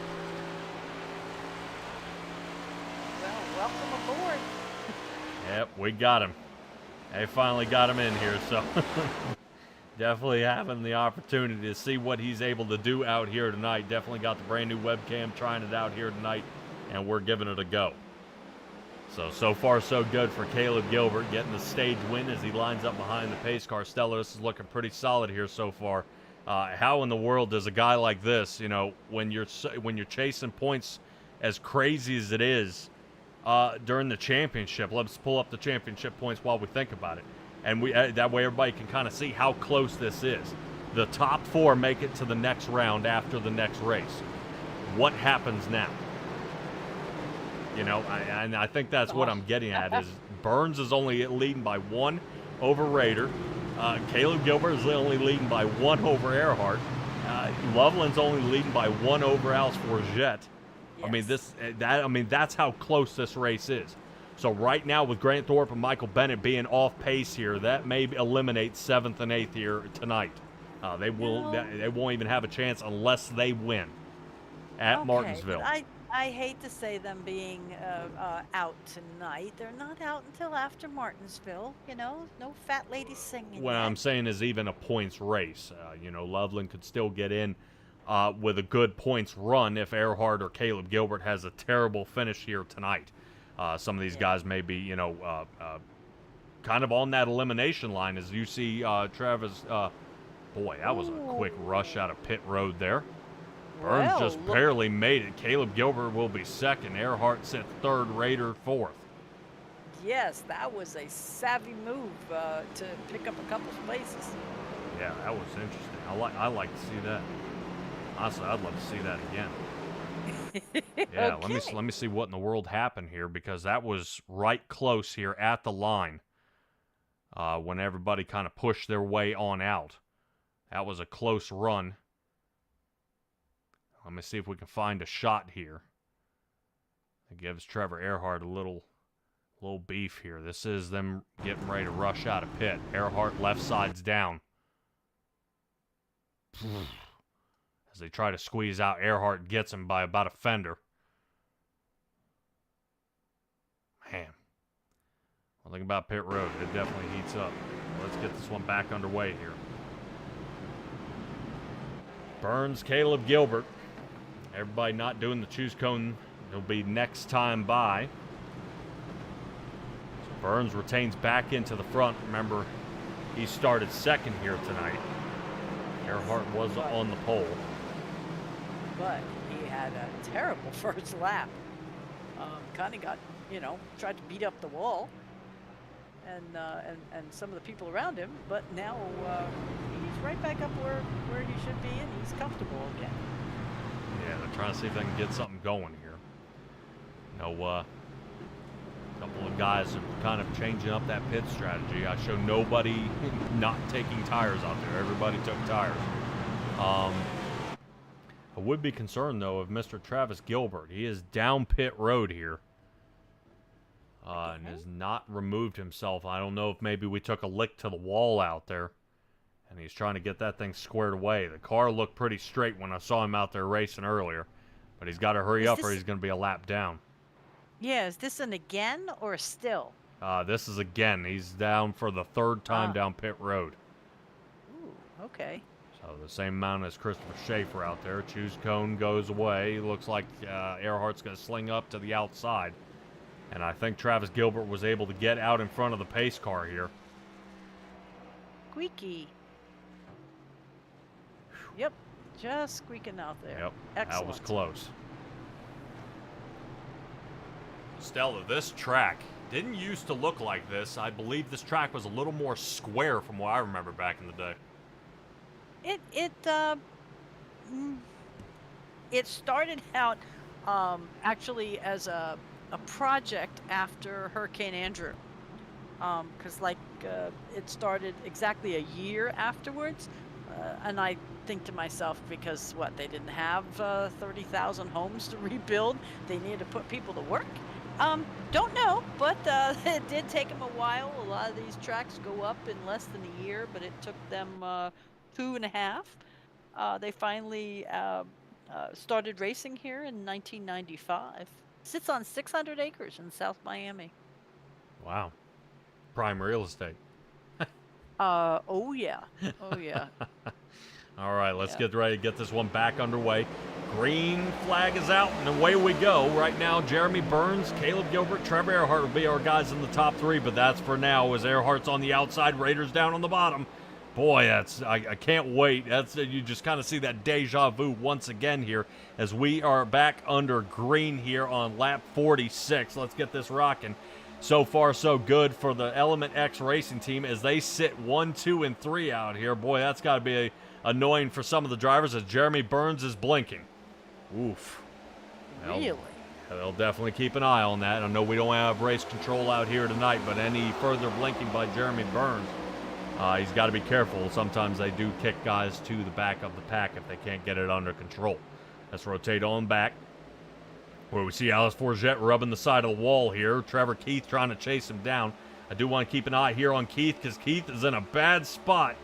Well, welcome aboard. Yep, we got him. They finally got him in here, so definitely having the opportunity to see what he's able to do out here tonight. Definitely got the brand new webcam, trying it out here tonight, and we're giving it a go. So far so good for Caleb Gilbert, getting the stage win as he lines up behind the pace car. Stella, this is looking pretty solid here so far. How in the world does a guy like this, when you're chasing points as crazy as it is, during the championship? Let's pull up the championship points while we think about it, and that way everybody can kind of see how close this is. The top 4 make it to the next round after the next race. What happens now? And I think that's what I'm getting at is Burns is only leading by 1 over Roeder. Caleb Gilbert is only leading by 1 over Erhardt. Loveland's only leading by 1 over Alice Forget. Yes. That's how close this race is. So right now with Grant Thorpe and Michael Bennett being off pace here, that may eliminate 7th and 8th here tonight. They won't even have a chance unless they win at Martinsville. I hate to say them being out tonight. They're not out until after Martinsville. No fat lady singing. What I'm saying is even a points race. Loveland could still get in with a good points run if Erhardt or Caleb Gilbert has a terrible finish here tonight. Some of these guys may be, kind of on that elimination line as you see Travis. Boy, that was a quick rush out of pit road there. Burns just barely made it. Caleb Gilbert will be 2nd. Erhardt sits 3rd. Roeder 4th. Yes, that was a savvy move to pick up a couple of places. Yeah, that was interesting. I like to see that. Honestly, I'd love to see that again. Yeah, Okay. let me see what in the world happened here, because that was right close here at the line when everybody kind of pushed their way on out. That was a close run. Let me see if we can find a shot here. It gives Trevor Erhardt a little beef here. This is them getting ready to rush out of pit. Erhardt left side's down. As they try to squeeze out, Erhardt gets him by about a fender. Man. One thing about pit road, it definitely heats up. Let's get this one back underway here. Burns, Caleb Gilbert. Everybody not doing the choose cone. It'll be next time by. So Burns retains back into the front. Remember, he started second here tonight. Erhardt was on the pole. But he had a terrible first lap. Kind of got, tried to beat up the wall. And some of the people around him, but now he's right back up where he should be, and he's comfortable again. Yeah, they're trying to see if they can get something going here. A couple of guys are kind of changing up that pit strategy. I show nobody not taking tires out there. Everybody took tires. I would be concerned, though, of Mr. Travis Gilbert. He is down pit road here. And has not removed himself. I don't know if maybe we took a lick to the wall out there. And he's trying to get that thing squared away. The car looked pretty straight when I saw him out there racing earlier. But he's got to hurry up or he's going to be a lap down. Yeah, is this an again or a still? This is again. He's down for the third time down pit road. Ooh, okay. So the same amount as Christopher Schaefer out there. Choose cone goes away. Looks like Erhardt's going to sling up to the outside. And I think Travis Gilbert was able to get out in front of the pace car here. Squeaky. Yep, just squeaking out there. Yep, excellent. That was close. Stella, this track didn't used to look like this. I believe this track was a little more square from what I remember back in the day. It started out actually as a project after Hurricane Andrew, because it started exactly a year afterwards, and I think to myself, because they didn't have 30,000 homes to rebuild, they needed to put people to work. Don't know, but it did take them a while. A lot of these tracks go up in less than a year, but it took them 2.5. They finally started racing here in 1995. Sits on 600 acres in South Miami. Wow. Prime real estate. Oh yeah. Oh yeah. All right, let's get ready to get this one back underway. Green flag is out, and away we go. Right now, Jeremy Burns, Caleb Gilbert, Trevor Erhardt will be our guys in the top three, but that's for now as Erhardt's on the outside, Raiders down on the bottom. Boy, I can't wait. You just kind of see that deja vu once again here as we are back under green here on lap 46. Let's get this rocking. So far, so good for the Element X Racing team as they sit 1, 2, and 3 out here. Boy, that's got to be annoying for some of the drivers as Jeremy Burns is blinking. Oof. Really? They'll definitely keep an eye on that. I know we don't have race control out here tonight, but any further blinking by Jeremy Burns, he's got to be careful. Sometimes they do kick guys to the back of the pack if they can't get it under control. Let's rotate on back where we see Alice Forget rubbing the side of the wall here. Trevor Keith trying to chase him down. I do want to keep an eye here on Keith because Keith is in a bad spot.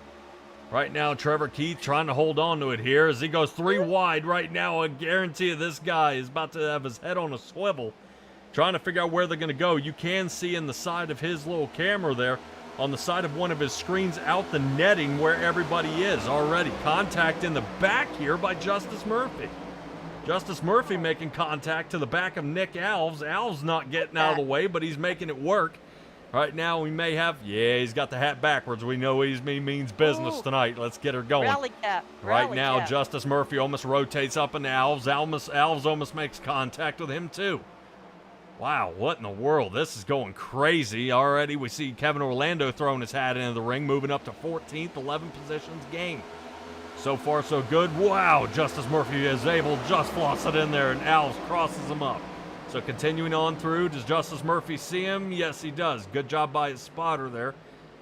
Right now, Trevor Keith trying to hold on to it here as he goes 3 wide right now. A guarantee of this guy is about to have his head on a swivel, trying to figure out where they're going to go. You can see in the side of his little camera there, on the side of one of his screens out the netting where everybody is already. Contact in the back here by Justice Murphy. Justice Murphy making contact to the back of Nick Alves. Alves not getting out of the way, but he's making it work. Right now we may have, he's got the hat backwards. We know he means business tonight. Let's get her going. Rally cap. Right now, Justice Murphy almost rotates up into Alves. Alves almost makes contact with him too. Wow, what in the world? This is going crazy already. We see Kevin Orlando throwing his hat into the ring, moving up to 14th, 11 positions gained. So far, so good. Wow, Justice Murphy is able to just floss it in there, and Alves crosses him up. So continuing on through, does Justice Murphy see him? Yes, he does. Good job by his spotter there.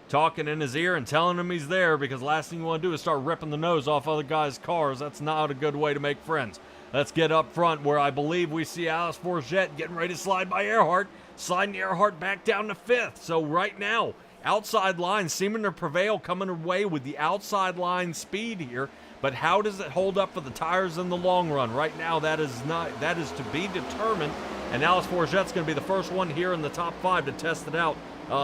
Talking in his ear and telling him he's there, because last thing you want to do is start ripping the nose off other guys' cars. That's not a good way to make friends. Let's get up front where I believe we see Alice Forget getting ready to slide by Erhardt. Sliding Erhardt back down to 5th. So right now, outside line seeming to prevail, coming away with the outside line speed here. But how does it hold up for the tires in the long run? Right now, that is to be determined. And Alice Forget's going to be the first one here in the top 5 to test it out.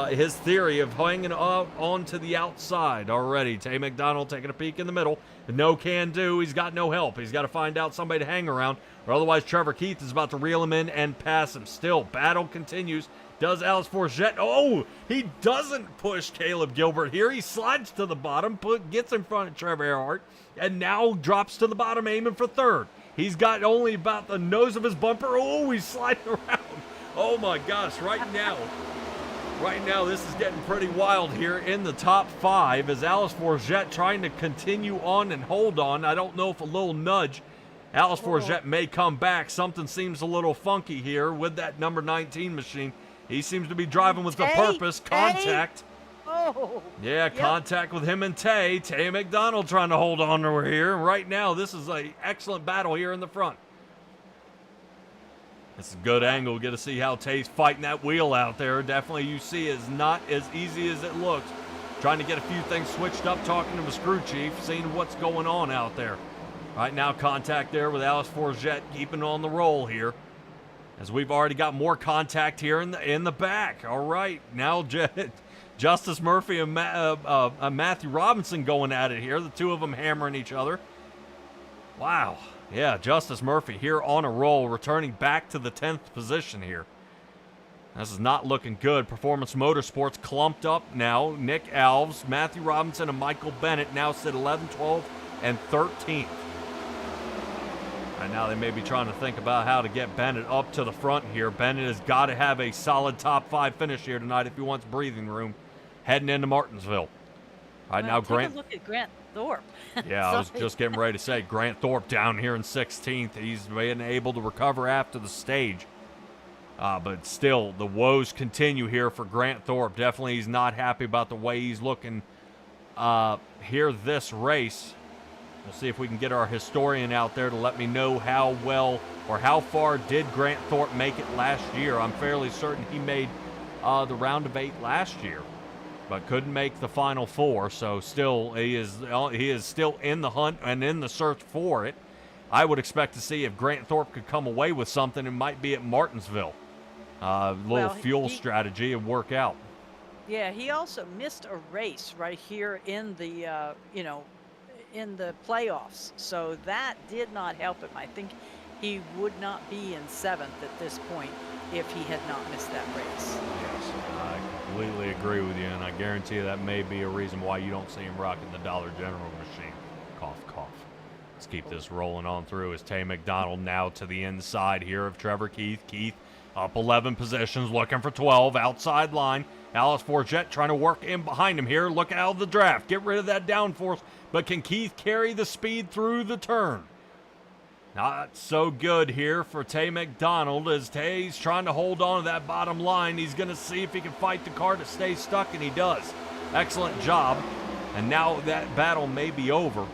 his theory of hanging out onto the outside already. Tay McDonald taking a peek in the middle. No can do. He's got no help. He's got to find out somebody to hang around, or otherwise Trevor Keith is about to reel him in and pass him. Still, battle continues. Does Alex Forget? Oh, he doesn't push Caleb Gilbert here. He slides to the bottom, gets in front of Trevor Erhardt, and now drops to the bottom, aiming for third. He's got only about the nose of his bumper. Oh, he's sliding around. Oh my gosh, right now, this is getting pretty wild here in the top 5 as Alice Forget trying to continue on and hold on. I don't know if a little nudge, Alice Forget may come back. Something seems a little funky here with that number 19 machine. He seems to be driving with the purpose. Contact. Oh. Yeah, contact with him and Tay. Tay McDonald trying to hold on to her here. Right now, this is an excellent battle here in the front. It's a good angle. Get to see how Tay's fighting that wheel out there. Definitely you see it's not as easy as it looks. Trying to get a few things switched up, talking to the screw chief, seeing what's going on out there. Right now, contact there with Alice Forget keeping on the roll here. As we've already got more contact here in the back. All right, now Justice Murphy and Matthew Robinson going at it here. The two of them hammering each other. Wow. Yeah, Justice Murphy here on a roll, returning back to the 10th position here. This is not looking good. Performance Motorsports clumped up now. Nick Alves, Matthew Robinson, and Michael Bennett now sit 11th, 12th, and 13th. Right now they may be trying to think about how to get Bennett up to the front here. Bennett has got to have a solid top 5 finish here tonight if he wants breathing room heading into Martinsville. Right now, Grant. Look at Grant Thorpe. Yeah, I was just getting ready to say Grant Thorpe down here in 16th. He's been able to recover after the stage. But still, the woes continue here for Grant Thorpe. Definitely he's not happy about the way he's looking here this race. We'll see if we can get our historian out there to let me know how well or how far did Grant Thorpe make it last year. I'm fairly certain he made the round of 8 last year, but couldn't make the final 4. So still, he is still in the hunt and in the search for it. I would expect to see if Grant Thorpe could come away with something. It might be at Martinsville. Fuel strategy and work out. Yeah, he also missed a race right here in the in the playoffs, so that did not help him. I think he would not be in 7th at this point if he had not missed that race. Yes, I completely agree with you, and I guarantee you that may be a reason why you don't see him rocking the Dollar General machine. Cough, cough. Let's keep this rolling on through as Tay McDonald now to the inside here of Trevor Keith. Keith up 11 positions, looking for 12, outside line. Alice Forget trying to work in behind him here. Look out of the draft. Get rid of that downforce. But can Keith carry the speed through the turn? Not so good here for Tay McDonald as Tay's trying to hold on to that bottom line. He's going to see if he can fight the car to stay stuck, and he does. Excellent job. And now that battle may be over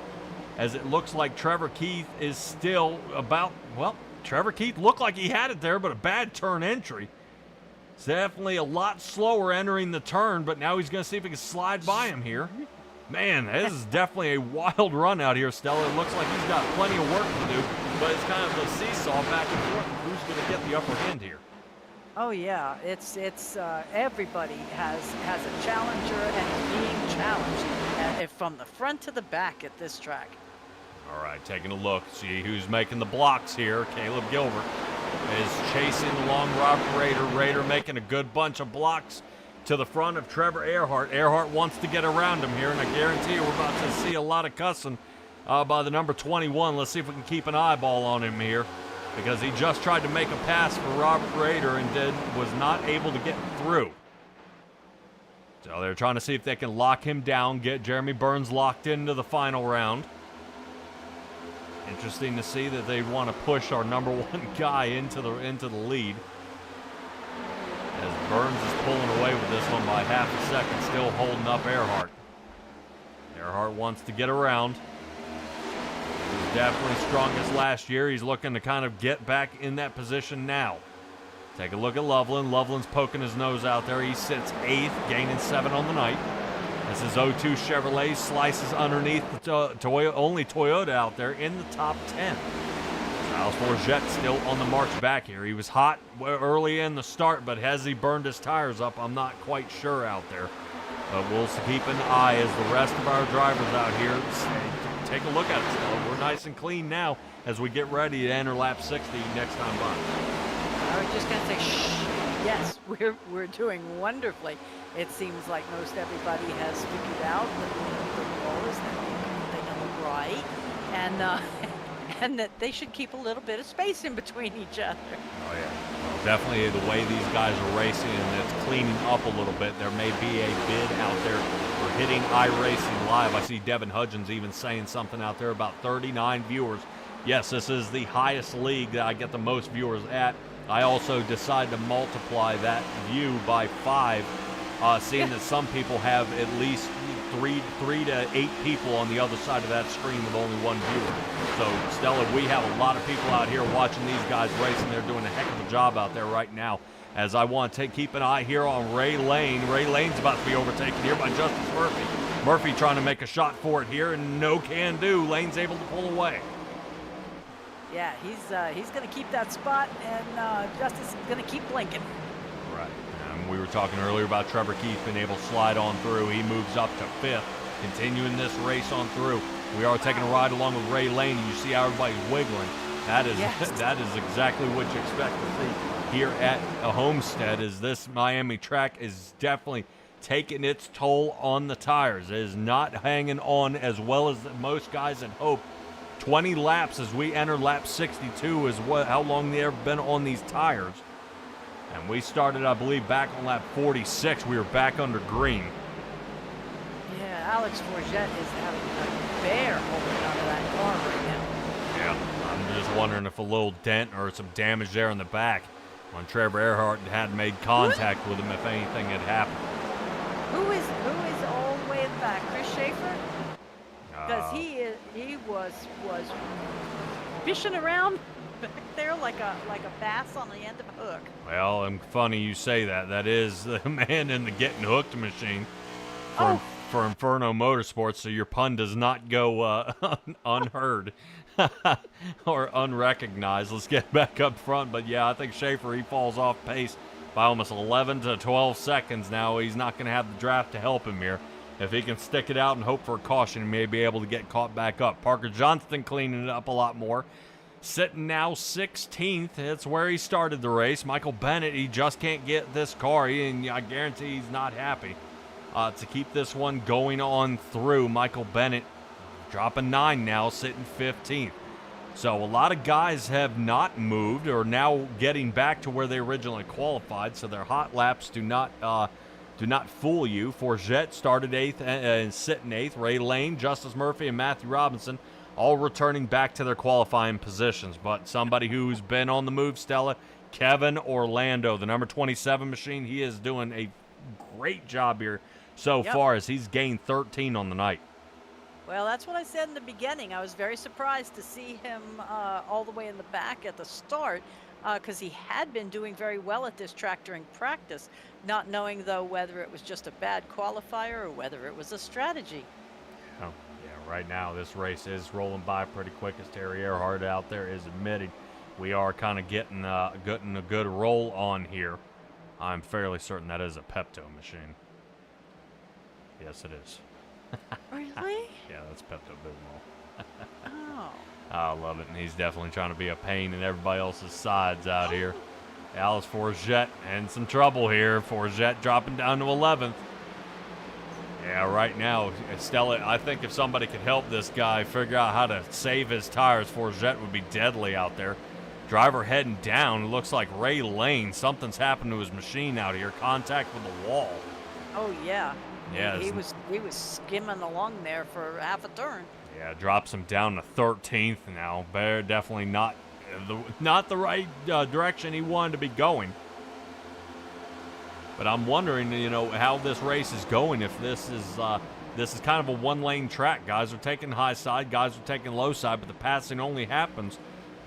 as it looks like Trevor Keith is still about, well, Trevor Keith looked like he had it there, but a bad turn entry. It's definitely a lot slower entering the turn, but now he's going to see if he can slide by him here. Man, this is definitely a wild run out here, Stella. It looks like he's got plenty of work to do, but it's kind of a seesaw back and forth. Who's going to get the upper hand here? Oh yeah, it's everybody has a challenger and is being challenged from the front to the back at this track. All right, taking a look, see who's making the blocks here. Caleb Gilbert is chasing along Robert Raeder. Raeder making a good bunch of blocks to the front of Trevor Erhardt. Erhardt wants to get around him here, and I guarantee you we're about to see a lot of cussing by the number 21. Let's see if we can keep an eyeball on him here, because he just tried to make a pass for Robert Raeder and was not able to get through. So they're trying to see if they can lock him down, get Jeremy Burns locked into the final round. Interesting to see that they want to push our number 1 guy into the lead. As Burns is pulling away with this one by half a second, still holding up Erhardt. Erhardt wants to get around. He was definitely strongest last year. He's looking to kind of get back in that position now. Take a look at Loveland. Loveland's poking his nose out there. He sits 8th, gaining 7 on the night. This is 02 Chevrolet, slices underneath the only Toyota out there in the top 10. Alex Forget still on the march back here. He was hot early in the start, but has he burned his tires up? I'm not quite sure out there. But we'll keep an eye as the rest of our drivers out here take a look at it still. We're nice and clean now as we get ready to enter lap 60 next time by. I was just going to say, shh. Yes, we're doing wonderfully. It seems like most everybody has figured out that the wall is thing on the right, and and that they should keep a little bit of space in between each other. Oh yeah, well, definitely the way these guys are racing and it's cleaning up a little bit. There may be a bid out there for hitting iRacing Live. I see Devin Hudgens even saying something out there about 39 viewers. Yes, this is the highest league that I get the most viewers at. I also decided to multiply that view by 5, seeing that some people have at least three to 8 people on the other side of that screen with only 1 viewer. So, Stella, we have a lot of people out here watching these guys racing. They're doing a heck of a job out there right now. As I want to keep an eye here on Ray Lane. Ray Lane's about to be overtaken here by Justice Murphy. Murphy trying to make a shot for it here, and no can do. Lane's able to pull away. Yeah, he's going to keep that spot, and Justice is going to keep blinking. Right. We were talking earlier about Trevor Keith being able to slide on through. He moves up to 5th, continuing this race on through. We are taking a ride along with Ray Lane, and you see how everybody's wiggling. That is that is exactly what you expect to see here at a Homestead. Is this Miami track is definitely taking its toll on the tires. It is not hanging on as well as most guys had hoped. 20 laps as we enter lap 62 is how long they've been on these tires. And we started, I believe, back on lap 46. We were back under green. Yeah, Alex Forget is having a bear holding onto that car right now. Yeah, I'm just wondering if a little dent or some damage there in the back when Trevor Erhardt had made contact with him if anything had happened. Who is all the way in the back? Chris Schaefer? Because he was fishing around back there like a bass on the end of a hook. Well, and funny you say that. That is the man in the getting hooked machine for Inferno Motorsports, so your pun does not go unheard or unrecognized. Let's get back up front. But yeah, I think Schaefer, he falls off pace by almost 11 to 12 seconds now. He's not going to have the draft to help him here. If he can stick it out and hope for a caution, he may be able to get caught back up. Parker Johnston cleaning it up a lot more. Sitting now 16th. It's where he started the race. Michael Bennett, he just can't get this car, and I guarantee he's not happy to keep this one going on through. Michael Bennett dropping 9 now, sitting 15th. So a lot of guys have not moved or now getting back to where they originally qualified, so their hot laps do not fool you. Forget started 8th and sitting 8th. Ray Lane, Justice Murphy, and Matthew Robinson all returning back to their qualifying positions. But somebody who's been on the move, Stella, Kevin Orlando, the number 27 machine, he is doing a great job here so far as he's gained 13 on the night. Well, that's what I said in the beginning. I was very surprised to see him all the way in the back at the start because he had been doing very well at this track during practice, not knowing, though, whether it was just a bad qualifier or whether it was a strategy. Oh, yeah, right now this race is rolling by pretty quick, as Terry Erhardt out there is admitting. We are kind of getting a good roll on here. I'm fairly certain that is a Pepto machine. Yes, it is. Really? Yeah, that's Pepto-Bismol. Oh. I love it, and he's definitely trying to be a pain in everybody else's sides out here. Alice Forget in some trouble here. Forget dropping down to 11th. Yeah, right now, Stella, I think if somebody could help this guy figure out how to save his tires, Forget would be deadly out there. Driver heading down. It looks like Ray Lane. Something's happened to his machine out here. Contact with the wall. Oh, yeah. Yeah, he was skimming along there for half a turn. Yeah, drops him down to 13th now. Bear definitely not the right direction he wanted to be going. But I'm wondering, how this race is going. If this is kind of a one-lane track, guys are taking high side, guys are taking low side, but the passing only happens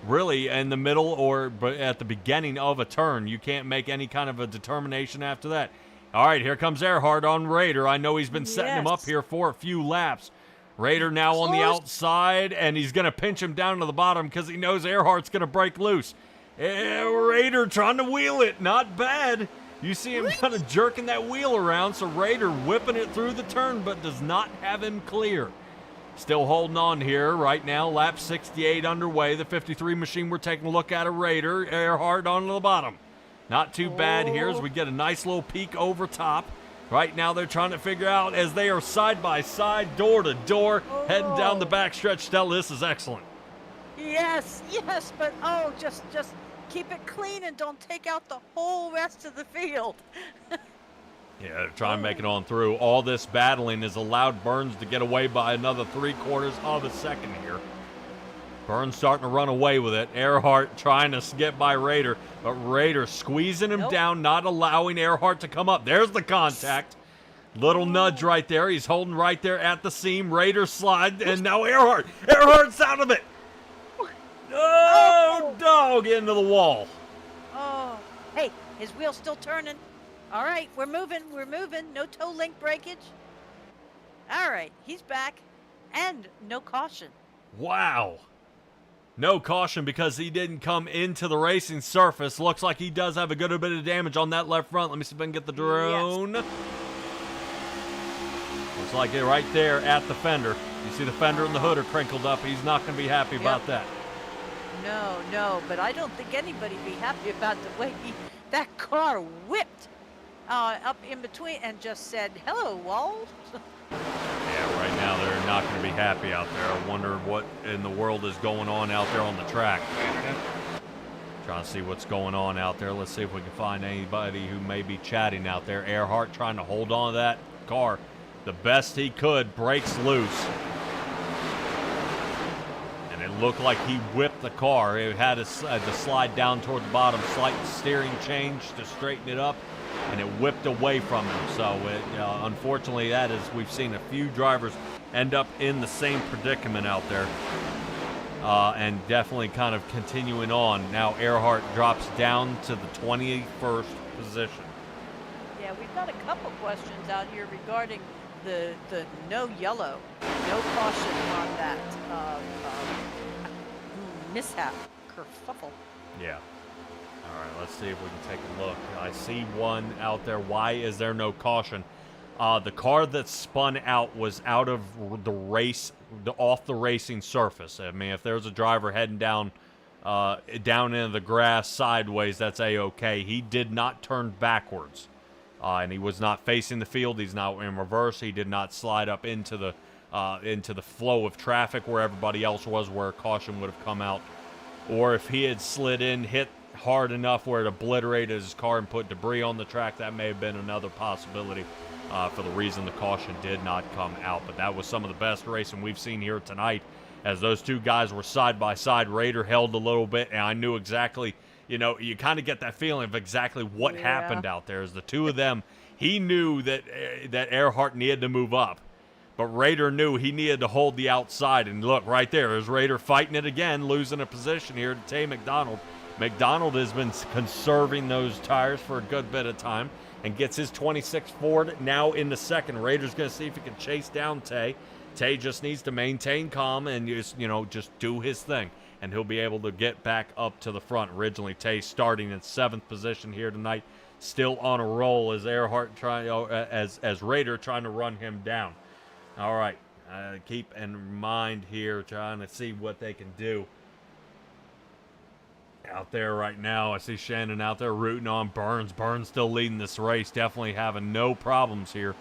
really in the middle or at the beginning of a turn. You can't make any kind of a determination after that. All right, here comes Erhardt on Roeder. I know he's been setting him up here for a few laps. Raeder now on the Close. outside, and he's going to pinch him down to the bottom because he knows Erhardt's going to break loose. Raeder trying to wheel it. Not bad. You see him kind of jerking that wheel around, so Raeder whipping it through the turn, but does not have him clear. Still holding on here right now. Lap 68 underway. The 53 machine we're taking a look at Raeder. Erhardt on the bottom. Not too bad here as we get a nice little peek over top. Right now they're trying to figure out as they are side by side, door to door, heading down the backstretch. Stella, this is excellent. Yes, but just keep it clean and don't take out the whole rest of the field. Yeah, they're trying to make it on through. All this battling has allowed Burns to get away by another 3/4 of a second here. Burns starting to run away with it. Erhardt trying to get by Raeder, but Raeder squeezing him down, not allowing Erhardt to come up. There's the contact. Little nudge right there. He's holding right there at the seam. Raeder slide, and now Erhardt's out of it. Oh, dog into the wall. Oh, hey, his wheel's still turning. All right, we're moving. No toe link breakage. All right, he's back. And no caution. Wow. No caution because he didn't come into the racing surface. Looks like he does have a good bit of damage on that left front. Let me see if I can get the drone. Yes. Looks like it right there at the fender. You see the fender and the hood are crinkled up. He's not going to be happy about that. No, but I don't think anybody be happy about the way that car whipped up in between and just said, "Hello, Wall." Yeah, right now they're not going to be happy out there. I wonder what in the world is going on out there on the track. Trying to see what's going on out there. Let's see if we can find anybody who may be chatting out there. Erhardt trying to hold on to that car the best he could. Breaks loose. And it looked like he whipped the car. It had to slide down toward the bottom. Slight steering change to straighten it up. And it whipped away from him. So, unfortunately, that is, we've seen a few drivers end up in the same predicament out there. And definitely kind of continuing on. Now, Erhardt drops down to the 21st position. Yeah, we've got a couple questions out here regarding the no yellow, no caution on that mishap, kerfuffle. Yeah. All right, let's see if we can take a look. I see one out there. Why is there no caution? The car that spun out was out of the race, off the racing surface. I mean, if there's a driver heading down into the grass sideways, that's A-okay. He did not turn backwards, and he was not facing the field. He's not in reverse. He did not slide up into the flow of traffic where everybody else was, where a caution would have come out. Or if he had slid in, hit hard enough where it obliterated his car and put debris on the track, that may have been another possibility for the reason the caution did not come out. But that was some of the best racing we've seen here tonight as those two guys were side by side. Raeder held a little bit, and I knew exactly, you kind of get that feeling of exactly what happened out there. As the two of them, he knew that Erhardt needed to move up, but Raeder knew he needed to hold the outside. And look, right there is Raeder fighting it again, losing a position here to Tay McDonald. McDonald has been conserving those tires for a good bit of time and gets his 26 Ford now in the second. Raeder's going to see if he can chase down Tay. Tay just needs to maintain calm and just do his thing, and he'll be able to get back up to the front. Originally, Tay starting in 7th position here tonight, still on a roll as Erhardt as Raeder trying to run him down. All right, keep in mind here, trying to see what they can do. Out there right now, I see Shannon out there rooting on Burns. Burns still leading this race, definitely having no problems here,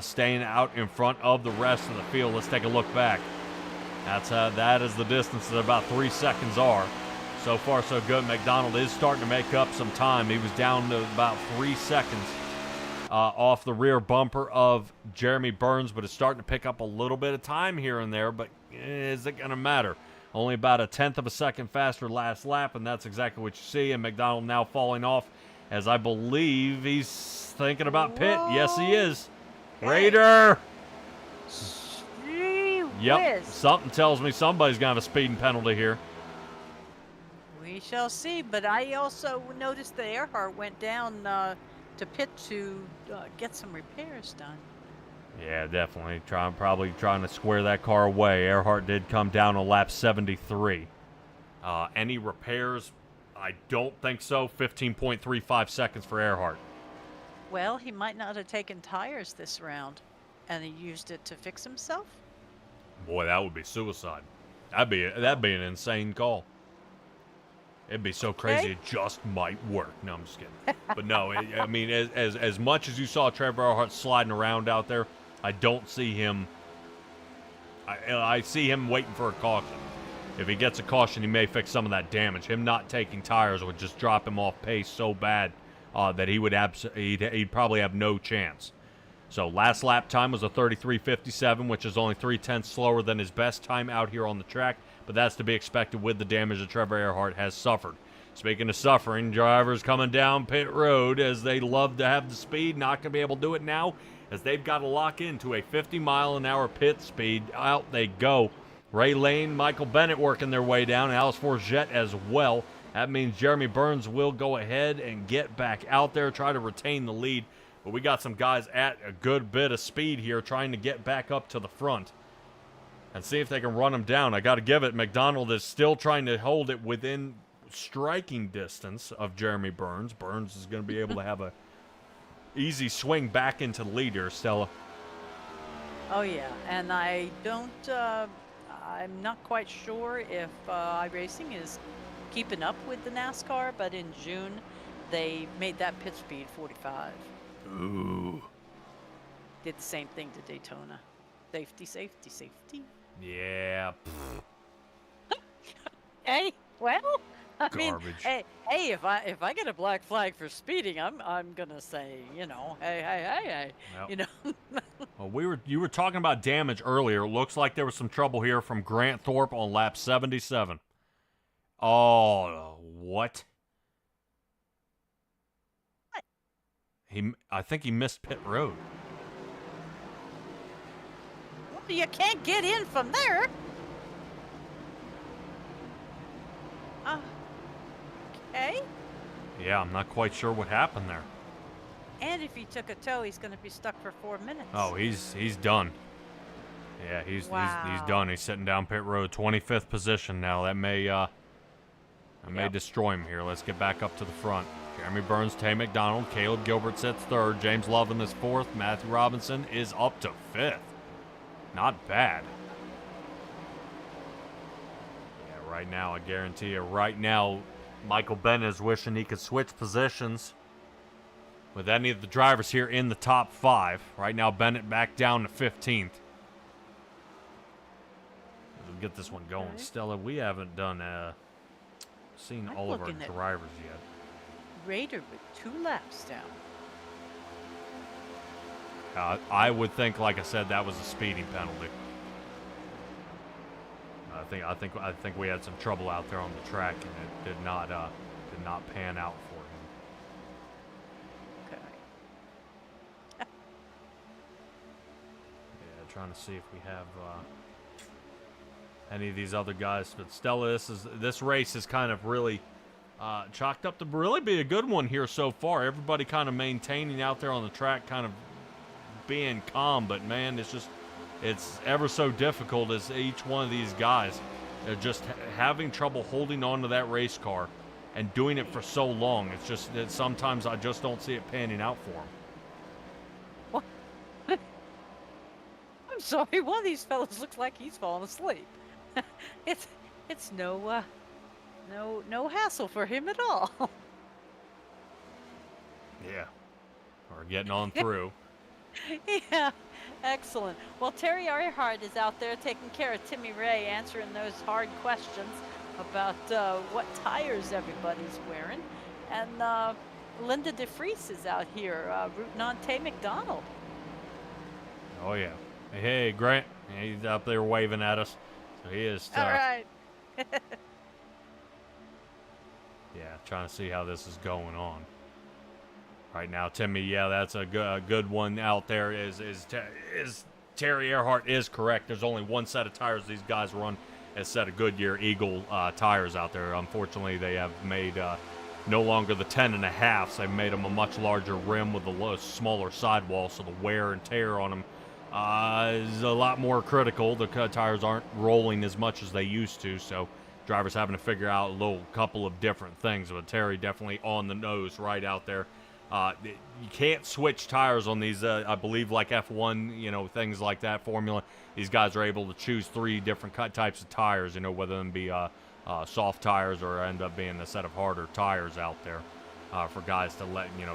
staying out in front of the rest of the field. Let's take a look back. That is the distance that about 3 seconds are. So far, so good. McDonald is starting to make up some time. He was down to about 3 seconds off the rear bumper of Jeremy Burns, but it's starting to pick up a little bit of time here and there. But is it going to matter? Only about a 1/10 of a second faster last lap, and that's exactly what you see. And McDonald now falling off, as I believe he's thinking about pit. Yes, he is. Raeder. Yep. Something tells me somebody's going to have a speeding penalty here. We shall see, but I also noticed that Erhardt went down to pit to get some repairs done. Yeah, definitely. Probably trying to square that car away. Erhardt did come down on lap 73. Any repairs? I don't think so. 15.35 seconds for Erhardt. Well, he might not have taken tires this round, and he used it to fix himself. Boy, that would be suicide. That'd be an insane call. It'd be so crazy it just might work. No, I'm just kidding. But no, I mean, as much as you saw Trevor Erhardt sliding around out there, I don't see him. I see him waiting for a caution. If he gets a caution, he may fix some of that damage. Him not taking tires would just drop him off pace so bad that he'd probably have no chance. So last lap time was a 33.57, which is only 0.3 slower than his best time out here on the track, but that's to be expected with the damage that Trevor Erhardt has suffered. Speaking of suffering, drivers coming down pit road as they love to have the speed, not going to be able to do it now as they've got to lock into a 50-mile-an-hour pit speed. Out they go. Ray Lane, Michael Bennett working their way down, Alice Forget as well. That means Jeremy Burns will go ahead and get back out there, try to retain the lead. But we got some guys at a good bit of speed here trying to get back up to the front and see if they can run them down. I got to give it, McDonald is still trying to hold it within striking distance of Jeremy Burns. Burns is going to be able to have a easy swing back into the lead here, Stella. Oh yeah, and I don't. I'm not quite sure if iRacing is keeping up with the NASCAR, but in June they made that pit speed 45. Ooh. Did the same thing to Daytona. Safety, safety, safety. Yeah. Hey, well, I mean, Garbage. hey, if I get a black flag for speeding, I'm gonna say, hey, Yep. you know. Well, you were talking about damage earlier. Looks like there was some trouble here from Grant Thorpe on lap 77. Oh, what? I think he missed pit road. You can't get in from there. Okay. Yeah, I'm not quite sure what happened there. And if he took a tow, he's going to be stuck for 4 minutes. Oh, he's done. Yeah, he's done. He's sitting down pit road, 25th position now. That may destroy him here. Let's get back up to the front. Jeremy Burns, Tay McDonald, Caleb Gilbert sits third, James Lovin is fourth, Matthew Robinson is up to fifth. Not bad. Yeah, right now, I guarantee you, right now, Michael Bennett is wishing he could switch positions with any of the drivers here in the top five. Right now, Bennett back down to 15th. We'll get this one going. Okay. Stella, we haven't seen I'm all of our looking at- drivers yet. Rader with 2 laps down. I would think, like I said, that was a speeding penalty. I think we had some trouble out there on the track, and it did not pan out for him. Okay. Yeah, trying to see if we have any of these other guys. But Stella, this race is kind of really chalked up to really be a good one here so far. Everybody kind of maintaining out there on the track, kind of being calm, but man, it's ever so difficult as each one of these guys are just having trouble holding on to that race car and doing it for so long. It's just that sometimes I just don't see it panning out for them. What? I'm sorry, one of these fellas looks like he's falling asleep. it's no hassle for him at all. Yeah, we're getting on through. Yeah, excellent. Well, Terry Erhardt is out there taking care of Timmy Ray, answering those hard questions about what tires everybody's wearing. And Linda DeFries is out here rooting on Tay McDonald. Oh, yeah. Hey, Grant. He's up there waving at us. So he is. All right. Yeah, trying to see how this is going on. Right now, Timmy, yeah, that's a good one out there. Is Terry Erhardt is correct. There's only one set of tires these guys run, a set of Goodyear Eagle tires out there. Unfortunately, they have made no longer the 10.5s. They've made them a much larger rim with a smaller sidewall, so the wear and tear on them is a lot more critical. The tires aren't rolling as much as they used to, so drivers having to figure out a little couple of different things. But Terry definitely on the nose right out there. You can't switch tires on these, I believe, like F1, things like that, Formula. These guys are able to choose 3 different types of tires, whether them be soft tires or end up being a set of harder tires out there for guys to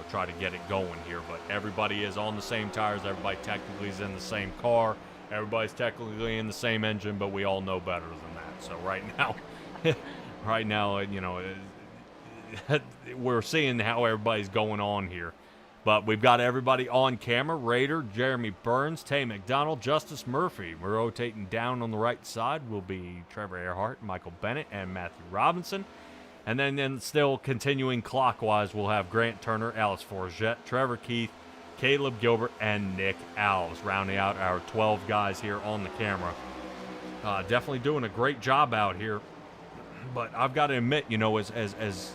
try to get it going here. But everybody is on the same tires. Everybody technically is in the same car. Everybody's technically in the same engine, but we all know better than that. So right now, we're seeing how everybody's going on here. But we've got everybody on camera. Roeder, Jeremy Burns, Tay McDonald, Justice Murphy. We're rotating down on the right side will be Trevor Erhardt, Michael Bennett, and Matthew Robinson. And then still continuing clockwise, we'll have Grant Turner, Alice Forget, Trevor Keith, Caleb Gilbert, and Nick Alves, rounding out our 12 guys here on the camera. Definitely doing a great job out here. But I've got to admit, as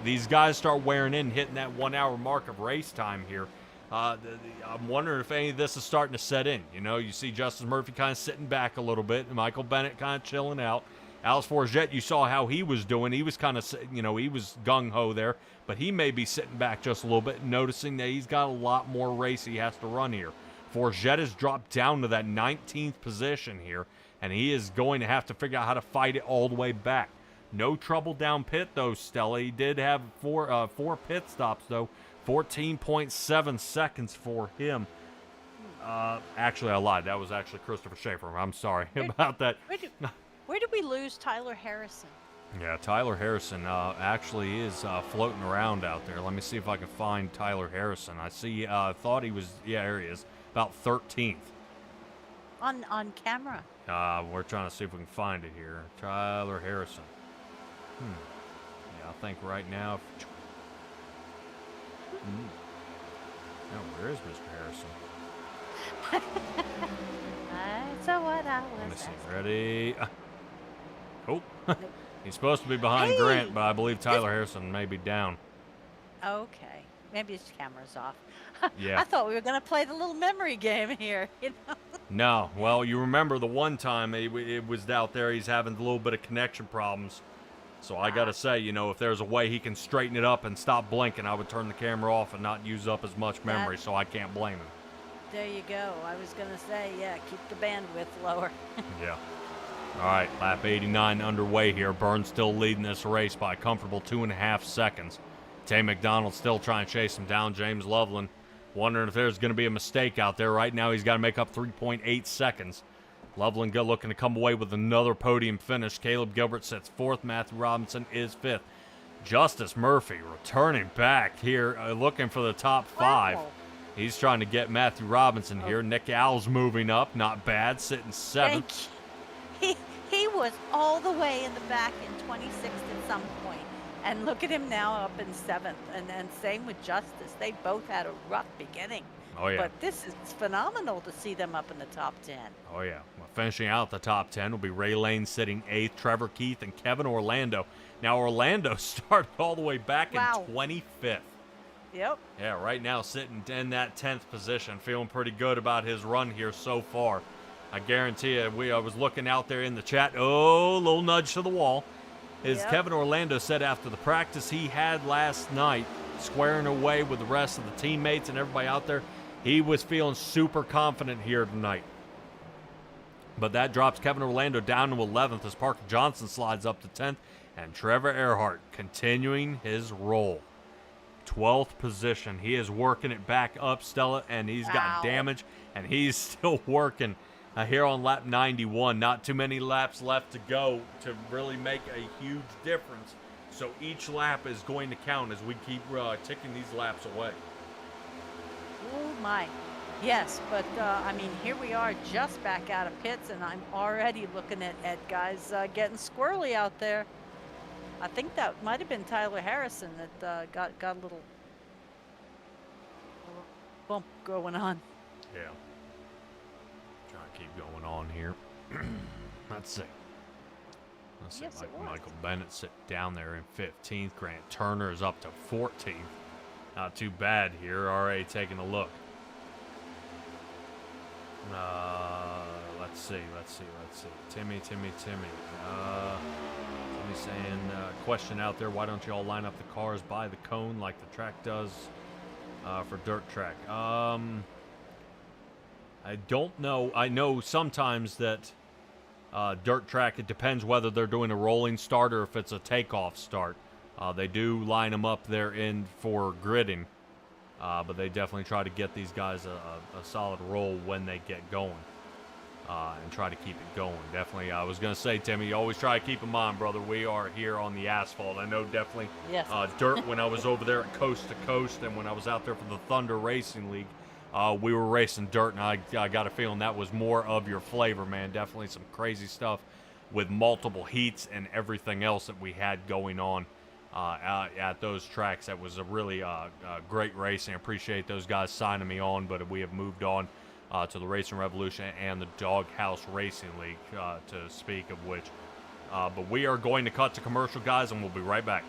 these guys start wearing in, hitting that 1 hour mark of race time here, I'm wondering if any of this is starting to set in. You see Justice Murphy kind of sitting back a little bit, and Michael Bennett kind of chilling out. Alice Forget, you saw how he was doing. He was kind of, he was gung-ho there, but he may be sitting back just a little bit, noticing that he's got a lot more race he has to run here. Forget has dropped down to that 19th position here, and he is going to have to figure out how to fight it all the way back. No trouble down pit, though, Stella. He did have four pit stops, though. 14.7 seconds for him. Actually, I lied. That was actually Christopher Schaefer. I'm sorry about that. Where did we lose Tyler Harrison? Yeah, Tyler Harrison actually is floating around out there. Let me see if I can find Tyler Harrison. I see, thought he was, there he is, about 13th. On camera. We're trying to see if we can find it here. Tyler Harrison. Yeah, I think right now. Now, where is Mr. Harrison? So what I was. Let me see. Ready? Oh, he's supposed to be behind Grant, but I believe Tyler Harrison may be down. Okay, maybe his camera's off. Yeah. I thought we were going to play the little memory game here. No, well, you remember the one time it was out there. He's having a little bit of connection problems. So I got to say, if there's a way he can straighten it up and stop blinking, I would turn the camera off and not use up as much memory, so I can't blame him. There you go. I was going to say, keep the bandwidth lower. Yeah. All right, lap 89 underway here. Burns still leading this race by a comfortable 2.5 seconds. Tay McDonald still trying to chase him down. James Loveland wondering if there's going to be a mistake out there. Right now he's got to make up 3.8 seconds. Loveland looking to come away with another podium finish. Caleb Gilbert sits 4th. Matthew Robinson is 5th. Justice Murphy returning back here, looking for the top 5. Wow. He's trying to get Matthew Robinson here. Nick Alves moving up. Not bad. Sitting 7th. He was all the way in the back in 26th at some point. And look at him now up in 7th. And same with Justice. They both had a rough beginning. Oh, yeah. But this is phenomenal to see them up in the top 10. Oh, yeah. Well, finishing out the top 10 will be Ray Lane sitting 8th, Trevor Keith, and Kevin Orlando. Now, Orlando started all the way back in 25th. Yep. Yeah, right now sitting in that 10th position. Feeling pretty good about his run here so far. I guarantee you, I was looking out there in the chat. Oh, a little nudge to the wall. As Kevin Orlando said after the practice he had last night, squaring away with the rest of the teammates and everybody out there, he was feeling super confident here tonight. But that drops Kevin Orlando down to 11th as Parker Johnson slides up to 10th. And Trevor Erhardt continuing his roll. 12th position. He is working it back up, Stella, and he's got damage, and he's still working here on lap 91. Not too many laps left to go to really make a huge difference. So each lap is going to count as we keep ticking these laps away. Oh, my. Yes, but, I mean, here we are just back out of pits, and I'm already looking at guys getting squirrely out there. I think that might have been Tyler Harrison that got a little bump going on. Yeah. Trying to keep going on here. Let's see. Yes, Michael Bennett sit down there in 15th. Grant Turner is up to 14th. Not too bad here. Already taking a look. Let's see. Timmy. Timmy's saying, question out there, why don't you all line up the cars by the cone like the track does for dirt track? I don't know. I know sometimes that dirt track, it depends whether they're doing a rolling start or if it's a takeoff start. They do line them up there in for gridding, but they definitely try to get these guys a solid roll when they get going. And try to keep it going. Definitely, I was going to say, Timmy, you always try to keep in mind, brother, we are here on the asphalt. I know definitely Yes. dirt when I was over there at Coast to Coast and when I was out there for the Thunder Racing League, we were racing dirt, and I got a feeling that was more of your flavor, man. Definitely some crazy stuff with multiple heats and everything else that we had going on at those tracks. That was a really great racing. I appreciate those guys signing me on, but we have moved on to the Racing Revolution and the Doghouse Racing League, to speak of which. But we are going to cut to commercial, guys, and we'll be right back.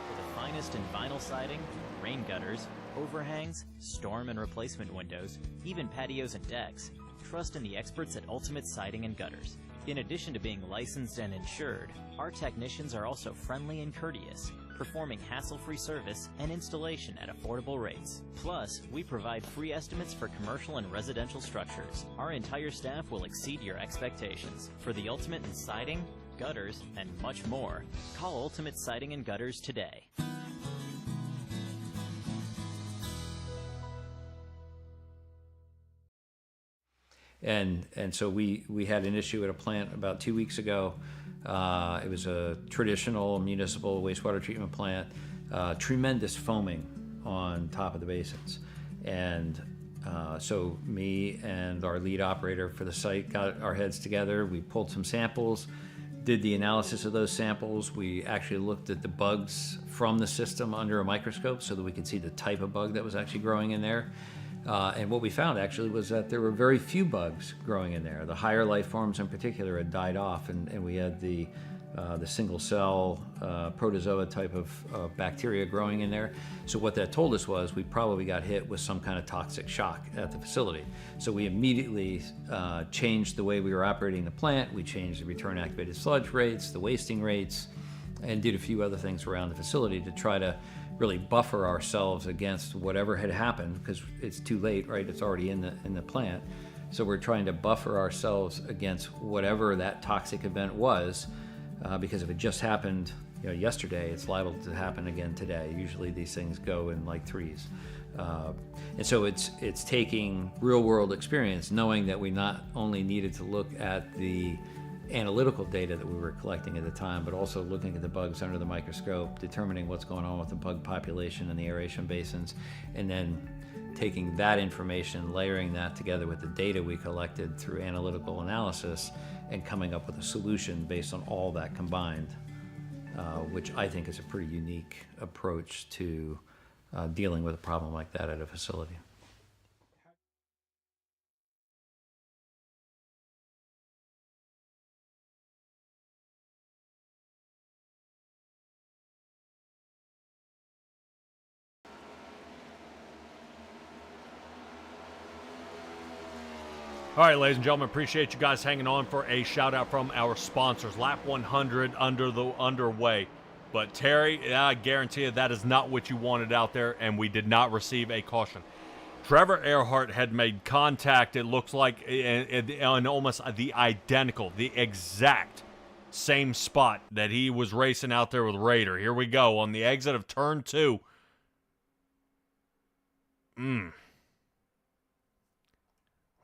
For the finest in vinyl siding, rain gutters, overhangs, storm and replacement windows, even patios and decks, trust in the experts at Ultimate Siding and Gutters. In addition to being licensed and insured, our technicians are also friendly and courteous, performing hassle-free service and installation at affordable rates. Plus, we provide free estimates for commercial and residential structures. Our entire staff will exceed your expectations. For the ultimate in siding, gutters, and much more, call Ultimate Siding and Gutters today. And so we had an issue at a plant about 2 weeks ago. It was a traditional municipal wastewater treatment plant. Tremendous foaming on top of the basins. And so me and our lead operator for the site got our heads together. We pulled some samples, did the analysis of those samples. We actually looked at the bugs from the system under a microscope so that we could see the type of bug that was actually growing in there. And what we found actually was that there were very few bugs growing in there. The higher life forms in particular had died off, and we had the single cell protozoa type of bacteria growing in there. So what that told us was we probably got hit with some kind of toxic shock at the facility. So we immediately changed the way we were operating the plant. We changed the return activated sludge rates, the wasting rates, and did a few other things around the facility to try to really buffer ourselves against whatever had happened, because it's too late, right? It's already in the plant. So we're trying to buffer ourselves against whatever that toxic event was, because if it just happened, yesterday, it's liable to happen again today. Usually these things go in like threes. And so it's taking real world experience, knowing that we not only needed to look at the analytical data that we were collecting at the time, but also looking at the bugs under the microscope, determining what's going on with the bug population in the aeration basins, and then taking that information, layering that together with the data we collected through analytical analysis, and coming up with a solution based on all that combined, which I think is a pretty unique approach to dealing with a problem like that at a facility. All right, ladies and gentlemen, appreciate you guys hanging on for a shout out from our sponsors. Lap 100 underway. But Terry, I guarantee you that is not what you wanted out there, and we did not receive a caution. Trevor Erhardt had made contact, it looks like, on almost the exact same spot that he was racing out there with Roeder. Here we go on the exit of turn 2.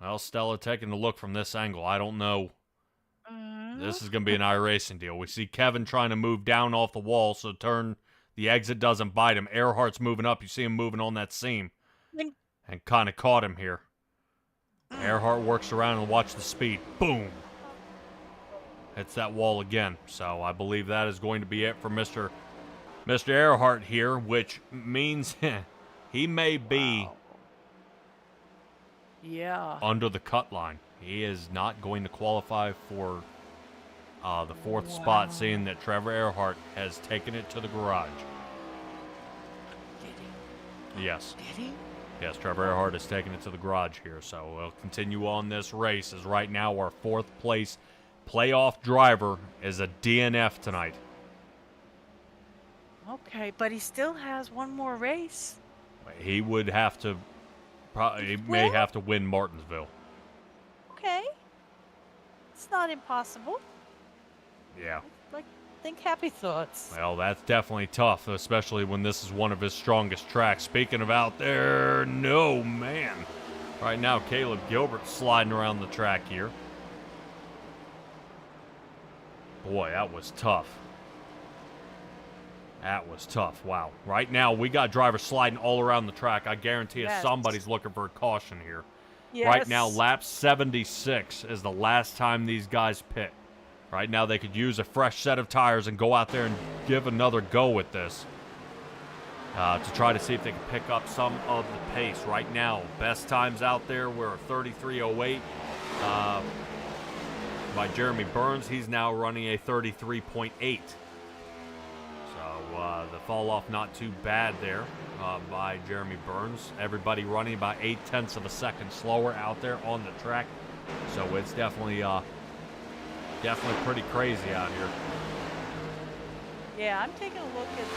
Well, Stella, taking a look from this angle, I don't know. This is going to be an iRacing deal. We see Kevin trying to move down off the wall, so the exit doesn't bite him. Earhart's moving up. You see him moving on that seam. And kind of caught him here. Erhardt works around and watch the speed. Boom. Hits that wall again. So I believe that is going to be it for Mr. Erhardt here, which means he may be under the cut line. He is not going to qualify for the 4th spot, seeing that Trevor Erhardt has taken it to the garage. Yes. Did he? Yes, Trevor Erhardt is taking it to the garage here, so we'll continue on this race as right now our 4th place playoff driver is a DNF tonight. Okay, but he still has one more race. He would have to, he may have to win Martinsville. Okay. It's not impossible. Yeah. Like, think happy thoughts. Well, that's definitely tough, especially when this is one of his strongest tracks. Speaking of out there, no, man. Right now, Caleb Gilbert sliding around the track here. Boy, that was tough. That was tough. Wow. Right now, we got drivers sliding all around the track. I guarantee you somebody's looking for a caution here. Yes. Right now, lap 76 is the last time these guys pit. Right now, they could use a fresh set of tires and go out there and give another go with this to try to see if they can pick up some of the pace. Right now, best times out there were 33:08 by Jeremy Burns. He's now running a 33.8. So the fall off not too bad there by Jeremy Burns. Everybody running about 0.8 of a second slower out there on the track. So it's definitely pretty crazy out here. Yeah, I'm taking a look at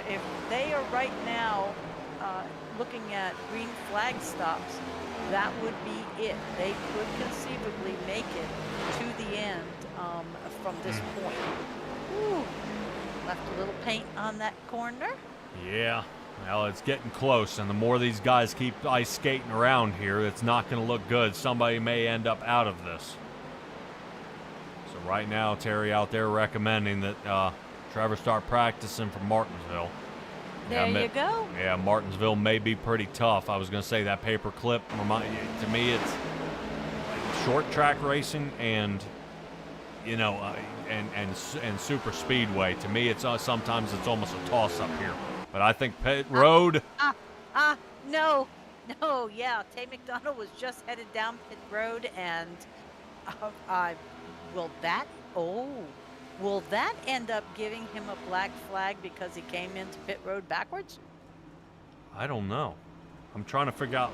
if they are right now looking at green flag stops, that would be it. They could conceivably make it to the end from this point. Ooh, left a little paint on that corner. Yeah, well, it's getting close, and the more these guys keep ice skating around here, it's not going to look good. Somebody may end up out of this. So right now, Terry out there recommending that Trevor start practicing for Martinsville. There you go. Yeah, Martinsville may be pretty tough. I was going to say that paper clip, to me, it's short track racing and, and super speedway. To me, it's sometimes it's almost a toss-up here. But I think pit road. No, yeah. Tay McDonald was just headed down pit road, and will that end up giving him a black flag because he came into pit road backwards? I don't know. I'm trying to figure out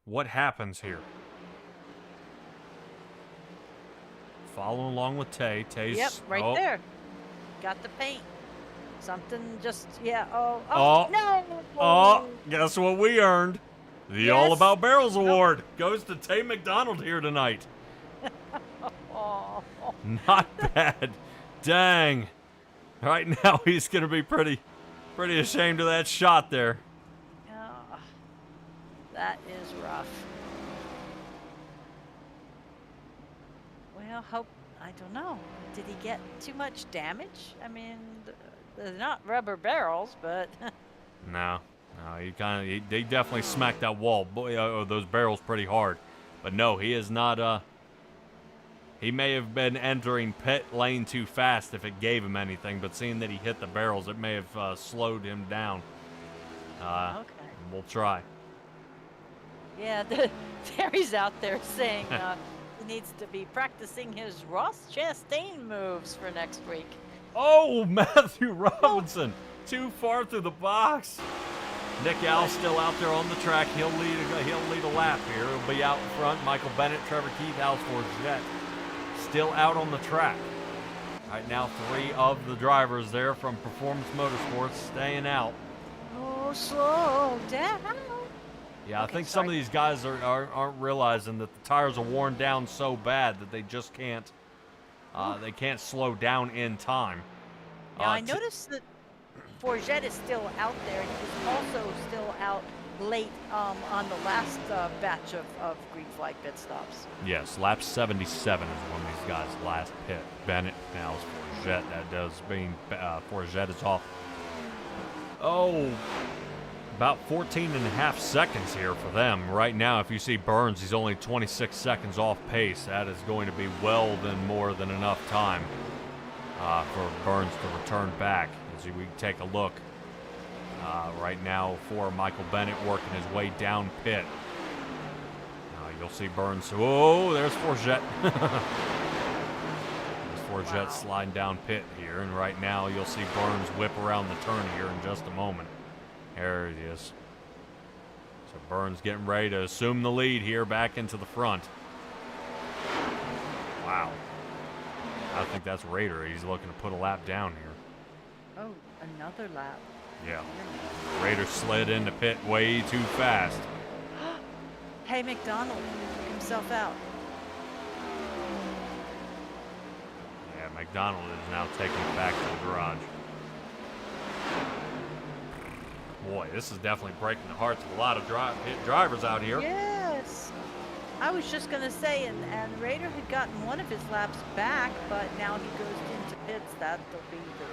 what happens here. Following along with Tay. Tay's, right there. Got the paint. Something just, yeah. No. Oh, guess what we earned? The All About Barrels Award goes to Tay McDonald here tonight. Not bad. Dang. Right now he's going to be pretty ashamed of that shot there. That is rough. Well, I don't know. Did he get too much damage? I mean, they're not rubber barrels, but No, he definitely smacked that wall, those barrels pretty hard. But no, he is not. He may have been entering pit lane too fast if it gave him anything, but seeing that he hit the barrels, it may have slowed him down. okay. We'll try. Yeah, Terry's out there saying he needs to be practicing his Ross Chastain moves for next week. Oh, Matthew Robinson, too far through the box. Nick Al's still out there on the track. He'll lead a lap here. He'll be out in front. Michael Bennett, Trevor Keith, Alex Forget still out on the track. Right now, 3 of the drivers there from Performance Motorsports staying out. Oh, slow down. Yeah, I think some of these guys aren't realizing that the tires are worn down so bad that they just can't. They can't slow down in time. Now, I noticed that Forget is still out there. He was also still out late on the last batch of green flag pit stops. Yes, lap 77 is when these guys last pit. Bennett, now is Forget. That does mean Forget is off. About 14 and a half seconds here for them. Right now, if you see Burns, he's only 26 seconds off pace. That is going to be more than enough time for Burns to return back. As we take a look right now for Michael Bennett working his way down pit. You'll see Burns. Oh, there's Forget. Forget sliding down pit here, and right now you'll see Burns whip around the turn here in just a moment. There it is. So Burns getting ready to assume the lead here back into the front. Wow. I think that's Roeder. He's looking to put a lap down here. Oh, another lap. Yeah. Roeder slid into pit way too fast. Hey, McDonald took himself out. Yeah, McDonald is now taking it back to the garage. Boy, this is definitely breaking the hearts of a lot of drivers out here. Yes. I was just going to say, and Roeder had gotten one of his laps back, but now he goes into pits. That'll be the...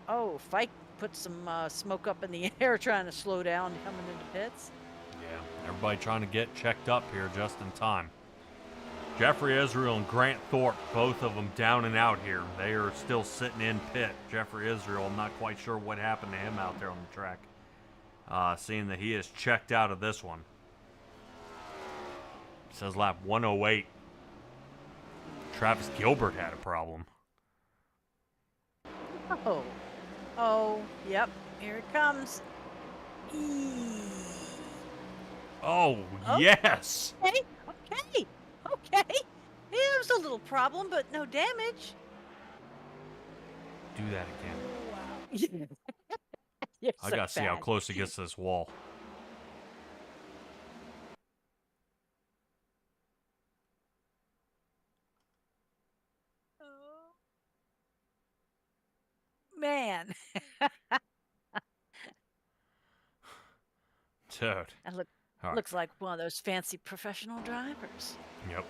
Oh, Fike put some smoke up in the air trying to slow down coming into pits. Yeah, everybody trying to get checked up here just in time. Jeffrey Israel and Grant Thorpe, both of them down and out here. They are still sitting in pit. Jeffrey Israel, I'm not quite sure what happened to him out there on the track. Seeing that he is checked out of this one. It says lap 108. Travis Gilbert had a problem. Oh, yep, here it comes. Oh, yes! Okay. Yeah, it was a little problem, but no damage. Do that again. Wow. I gotta see how close he gets to this wall. Man. Dude. That looks like one of those fancy professional drivers. Yep.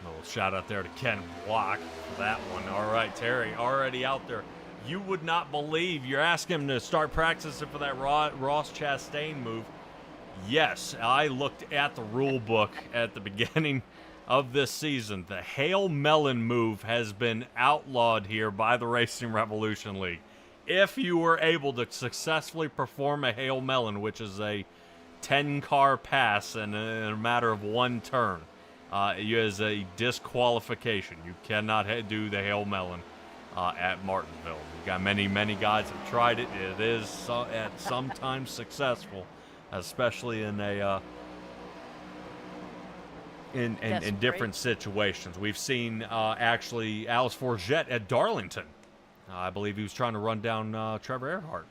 Little shout out there to Ken Block for that one. All right, Terry, already out there. You would not believe you're asking him to start practicing for that Ross Chastain move. Yes, I looked at the rule book at the beginning of this season. The Hail Melon move has been outlawed here by the Racing Revolution League. If you were able to successfully perform a Hail Melon, which is a 10-car pass in a matter of one turn, it is a disqualification. You cannot do the Hail Melon at Martinsville. We've got many guys have tried it. It is sometimes successful, especially in a in different situations. We've seen actually Alice Forget at Darlington. I believe he was trying to run down Trevor Erhardt.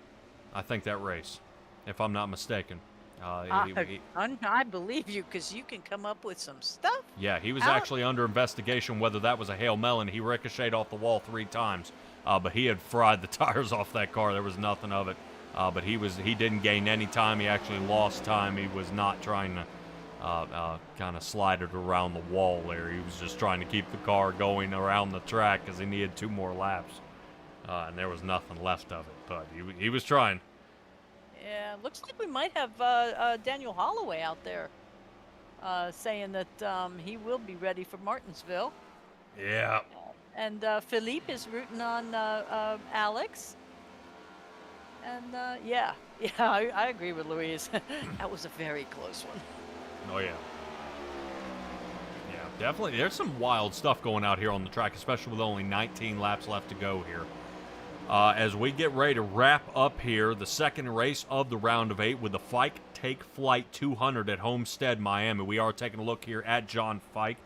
I think that race, if I'm not mistaken. I believe you, because you can come up with some stuff. Yeah, he was actually under investigation whether that was a Hail Melon. He ricocheted off the wall 3 times, but he had fried the tires off that car. There was nothing of it. But he didn't gain any time. He actually lost time. He was not trying to kind of slide it around the wall there. He was just trying to keep the car going around the track because he needed 2 more laps. And there was nothing left of it. But he was trying. Yeah, looks like we might have Daniel Holloway out there saying that he will be ready for Martinsville. Yeah. And Philippe is rooting on Alex. And yeah, I agree with Louise. That was a very close one. Oh, yeah. Yeah, definitely. There's some wild stuff going out here on the track, especially with only 19 laps left to go here. As we get ready to wrap up here, the second race of the round of 8 with the Fike Take Flight 200 at Homestead, Miami. We are taking a look here at John Fike,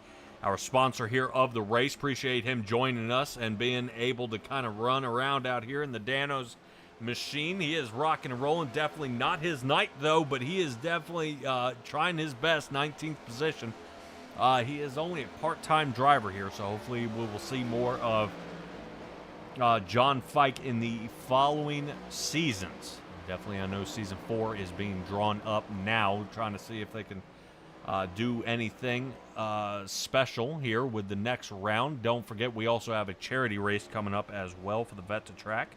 our sponsor here of the race. Appreciate him joining us and being able to kind of run around out here in the Danos machine. He is rocking and rolling. Definitely not his night, though, but he is definitely trying his best. 19th position. He is only a part-time driver here, so hopefully we will see more of John Fike in the following seasons. Definitely, I know season 4 is being drawn up now, trying to see if they can do anything special here with the next round. Don't forget, we also have a charity race coming up as well for the Vet to Track.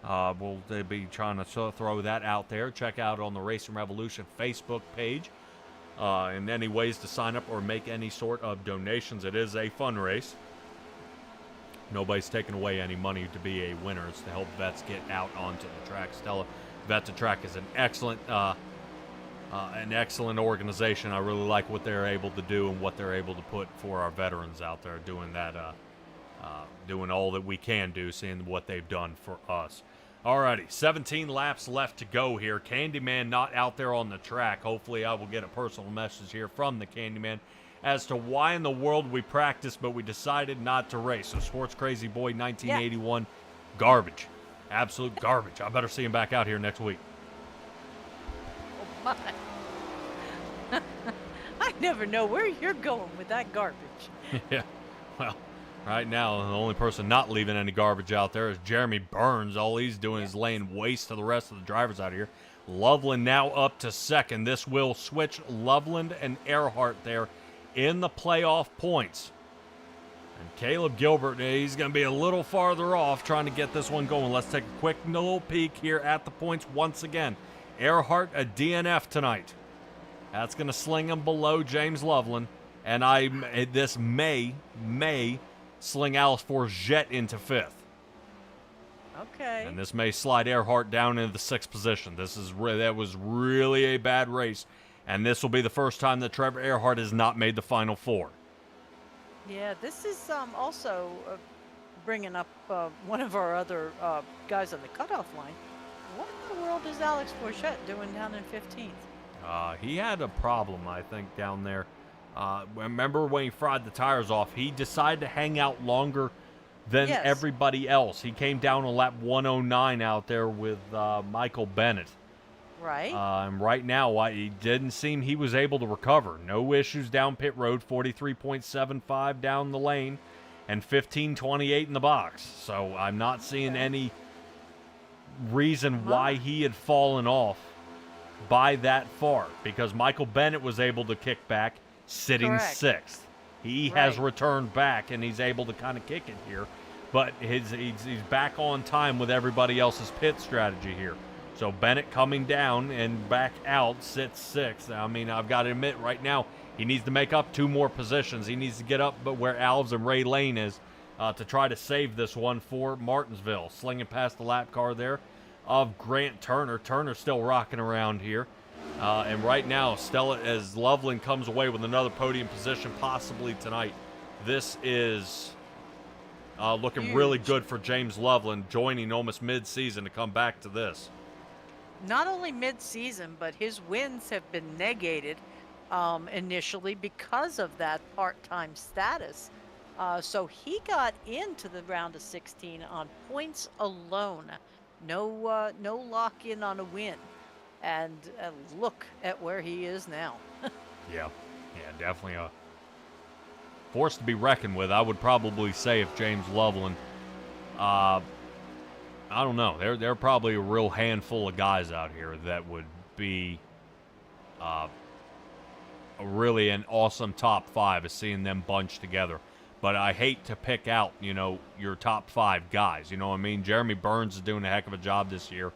We'll be trying to throw that out there. Check out on the Racing Revolution Facebook page and any ways to sign up or make any sort of donations. It is a fun race. Nobody's taking away any money to be a winner. It's to help vets get out onto the track. Stella Vet to Track is an excellent organization. I really like what they're able to do and what they're able to put for our veterans out there, doing that, doing all that we can do, seeing what they've done for us. Alrighty, 17 laps left to go here. Candyman not out there on the track. Hopefully I will get a personal message here from the Candyman as to why in the world we practiced but we decided not to race. So Sports Crazy Boy 1981, garbage. Absolute garbage. I better see him back out here next week. Oh, my. I never know where you're going with that garbage. Yeah, well, right now, the only person not leaving any garbage out there is Jeremy Burns. All he's doing is laying waste to the rest of the drivers out here. Loveland now up to second. This will switch Loveland and Erhardt there in the playoff points. And Caleb Gilbert, he's going to be a little farther off trying to get this one going. Let's take a quick little peek here at the points once again. Erhardt a DNF tonight. That's going to sling him below James Loveland. And this may sling Alice Forget into fifth. Okay. And this may slide Erhardt down into the sixth position. That was really a bad race. And this will be the first time that Trevor Erhardt has not made the Final Four. Yeah, this is also bringing up one of our other guys on the cutoff line. What in the world is Alex Forget doing down in 15th? He had a problem, I think, down there. Remember when he fried the tires off, he decided to hang out longer than everybody else. He came down on lap 109 out there with Michael Bennett. Right. And right now, it didn't seem he was able to recover. No issues down pit road, 43.75 down the lane, and 15.28 in the box. So I'm not seeing any reason why he had fallen off by that far, because Michael Bennett was able to kick back sitting sixth. He has returned back, and he's able to kind of kick it here. But he's back on time with everybody else's pit strategy here. So Bennett coming down and back out, sits sixth. I mean, I've got to admit right now, he needs to make up 2 more positions. He needs to get up but where Alves and Ray Lane is to try to save this one for Martinsville. Slinging past the lap car there of Grant Turner. Turner still rocking around here. And right now, Stella, as Loveland comes away with another podium position possibly tonight, this is looking really good for James Loveland, joining almost mid-season to come back to this. Not only mid-season, but his wins have been negated initially because of that part-time status. So he got into the round of 16 on points alone. No lock-in on a win. And look at where he is now. Yeah, definitely a force to be reckoned with. I would probably say if James Loveland, I don't know. There are probably a real handful of guys out here that would be really an awesome top 5 of seeing them bunched together. But I hate to pick out, your top 5 guys. You know what I mean? Jeremy Burns is doing a heck of a job this year.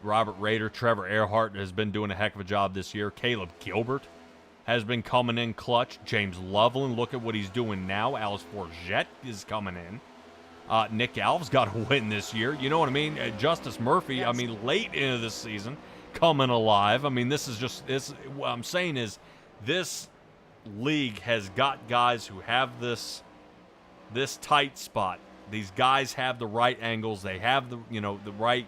Robert Roeder, Trevor Erhardt has been doing a heck of a job this year. Caleb Gilbert has been coming in clutch. James Loveland, look at what he's doing now. Alice Forget is coming in. Nick Alves got a win this year. You know what I mean? Justice Murphy, Yes. Late into this season, coming alive. I mean, what I'm saying is this league has got guys who have this tight spot. These guys have the right angles. They have the right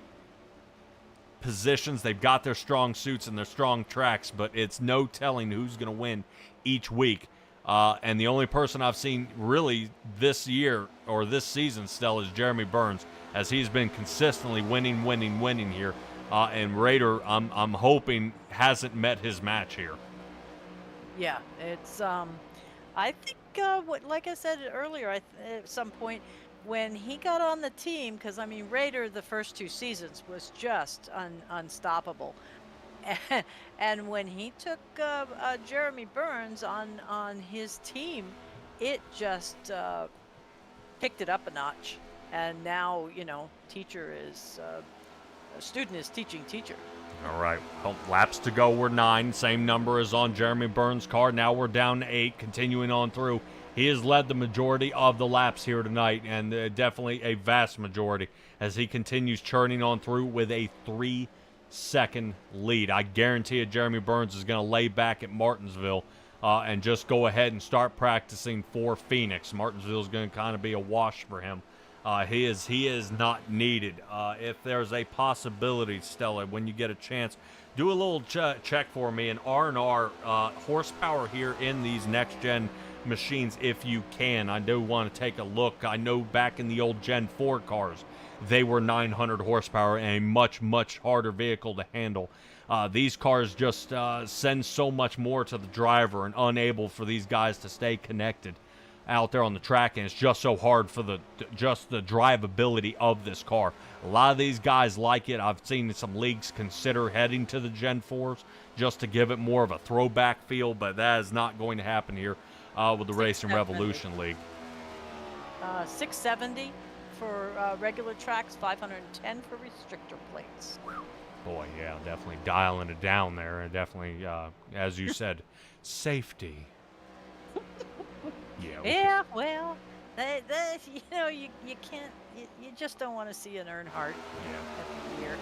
positions. They've got their strong suits and their strong tracks, but it's no telling who's going to win each week. And the only person I've seen really this year or this season still is Jeremy Burns, as he's been consistently winning here. And Raider, I'm hoping, hasn't met his match here. Yeah, it's I think like I said earlier, at some point when he got on the team, because Raider the first 2 seasons was just unstoppable. And when he took Jeremy Burns on his team, it just picked it up a notch. And now, student is teaching teacher. All right, well, laps to go. We're 9, same number as on Jeremy Burns' car. Now we're down to 8, continuing on through. He has led the majority of the laps here tonight, and definitely a vast majority as he continues churning on through with a 3-second lead. I guarantee you Jeremy Burns is going to lay back at Martinsville and just go ahead and start practicing for Phoenix. Martinsville is going to kind of be a wash for him He is not needed. If there's a possibility, Stella, when you get a chance, do a little check for me and R&R horsepower here in these next-gen machines if you can. I do want to take a look. I know back in the old Gen 4 cars, they were 900 horsepower and a much, much harder vehicle to handle. These cars just send so much more to the driver and unable for these guys to stay connected out there on the track, and it's just so hard for the drivability of this car. A lot of these guys like it. I've seen some leagues consider heading to the Gen 4s just to give it more of a throwback feel, but that is not going to happen here with the Racing Revolution League. 670 for regular tracks, 510 for restrictor plates. Boy, yeah, definitely dialing it down there, and definitely, as you said, safety. Yeah, well, you know, you can't, you just don't want to see an Earnhardt every year.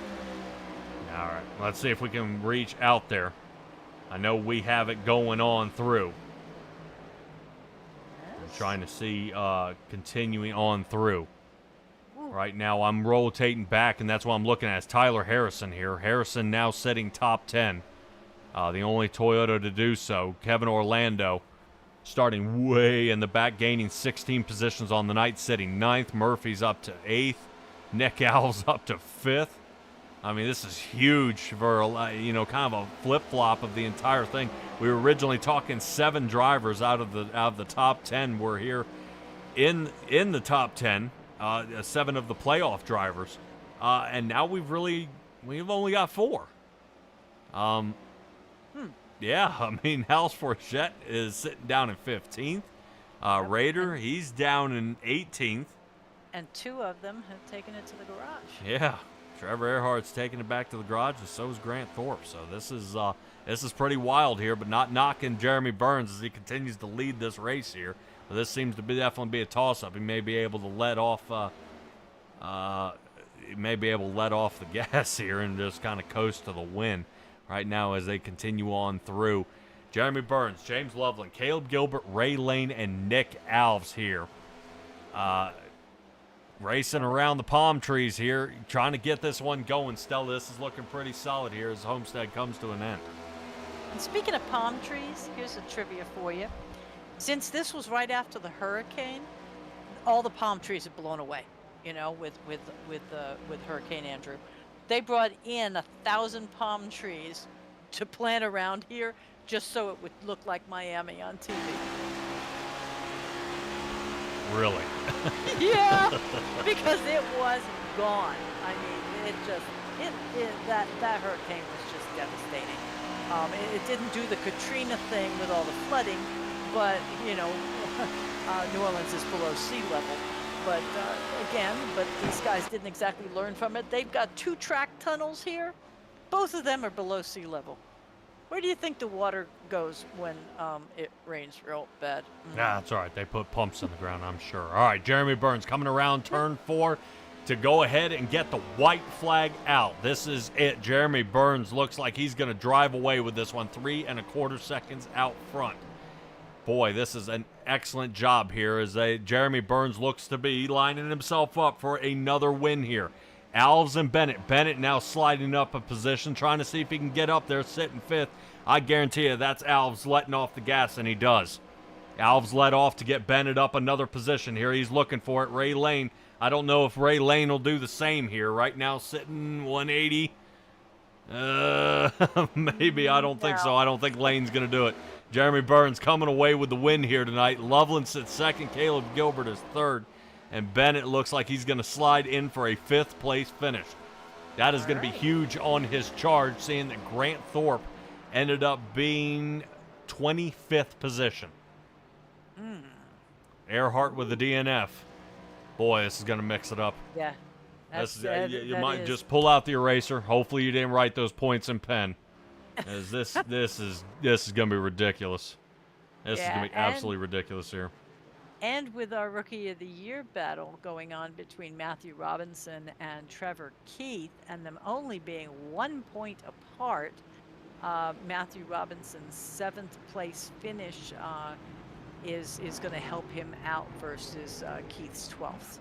All right, let's see if we can reach out there. I know we have it going on through. I'm trying to see continuing on through. Ooh. Right now I'm rotating back, and that's what I'm looking at is Tyler Harrison here. Harrison now sitting top 10. The only Toyota to do so. Kevin Orlando starting way in the back, gaining 16 positions on the night, sitting 9th. Murphy's up to 8th. Nick Alves up to 5th. I mean, this is huge for, kind of a flip-flop of the entire thing. We were originally talking 7 drivers out of the top 10 were here in the top 10, 7 of the playoff drivers. And now we've only got 4. Yeah, I mean, Hals Forchette is sitting down in 15th. Roeder, he's down in 18th. And 2 of them have taken it to the garage. Yeah, Trevor Erhardt's taking it back to the garage, and so is Grant Thorpe. So this is pretty wild here, but not knocking Jeremy Burns as he continues to lead this race here. But this seems to definitely be a toss-up. He may be able to let off the gas here and just kind of coast to the win right now as they continue on through. Jeremy Burns, James Loveland, Caleb Gilbert, Ray Lane, and Nick Alves here. Racing around the palm trees here, trying to get this one going. Stella, this is looking pretty solid here as Homestead comes to an end. And speaking of palm trees, here's a trivia for you. Since this was right after the hurricane, all the palm trees have blown away, with Hurricane Andrew. They brought in 1,000 palm trees to plant around here just so it would look like Miami on TV. Really? Yeah, because it was gone. I mean, that hurricane was just devastating. It didn't do the Katrina thing with all the flooding, but New Orleans is below sea level. But but these guys didn't exactly learn from it. They've got 2 track tunnels here. Both of them are below sea level. Where do you think the water goes when it rains real bad? Nah, that's all right. They put pumps in the ground, I'm sure. All right, Jeremy Burns coming around turn 4 to go ahead and get the white flag out. This is it. Jeremy Burns looks like he's going to drive away with this one, 3 1/4 seconds out front. Boy, this is an excellent job here as Jeremy Burns looks to be lining himself up for another win here. Alves and Bennett. Bennett now sliding up a position, trying to see if he can get up there, sitting 5th. I guarantee you that's Alves letting off the gas, and he does. Alves let off to get Bennett up another position here. He's looking for it. Ray Lane. I don't know if Ray Lane will do the same here. Right now sitting 180. Maybe. I don't think so. I don't think Lane's going to do it. Jeremy Burns coming away with the win here tonight. Loveland sits 2nd. Caleb Gilbert is 3rd. And Bennett looks like he's going to slide in for a 5th place finish. That is going to be huge on his charge, seeing that Grant Thorpe ended up being 25th position. Erhardt with the DNF. Boy, this is going to mix it up. Yeah. You might just pull out the eraser. Hopefully you didn't write those points in pen. As this is going to be ridiculous. This is going to be absolutely ridiculous here. And with our Rookie of the Year battle going on between Matthew Robinson and Trevor Keith, and them only being 1 point apart, Matthew Robinson's 7th place finish is going to help him out versus Keith's 12th.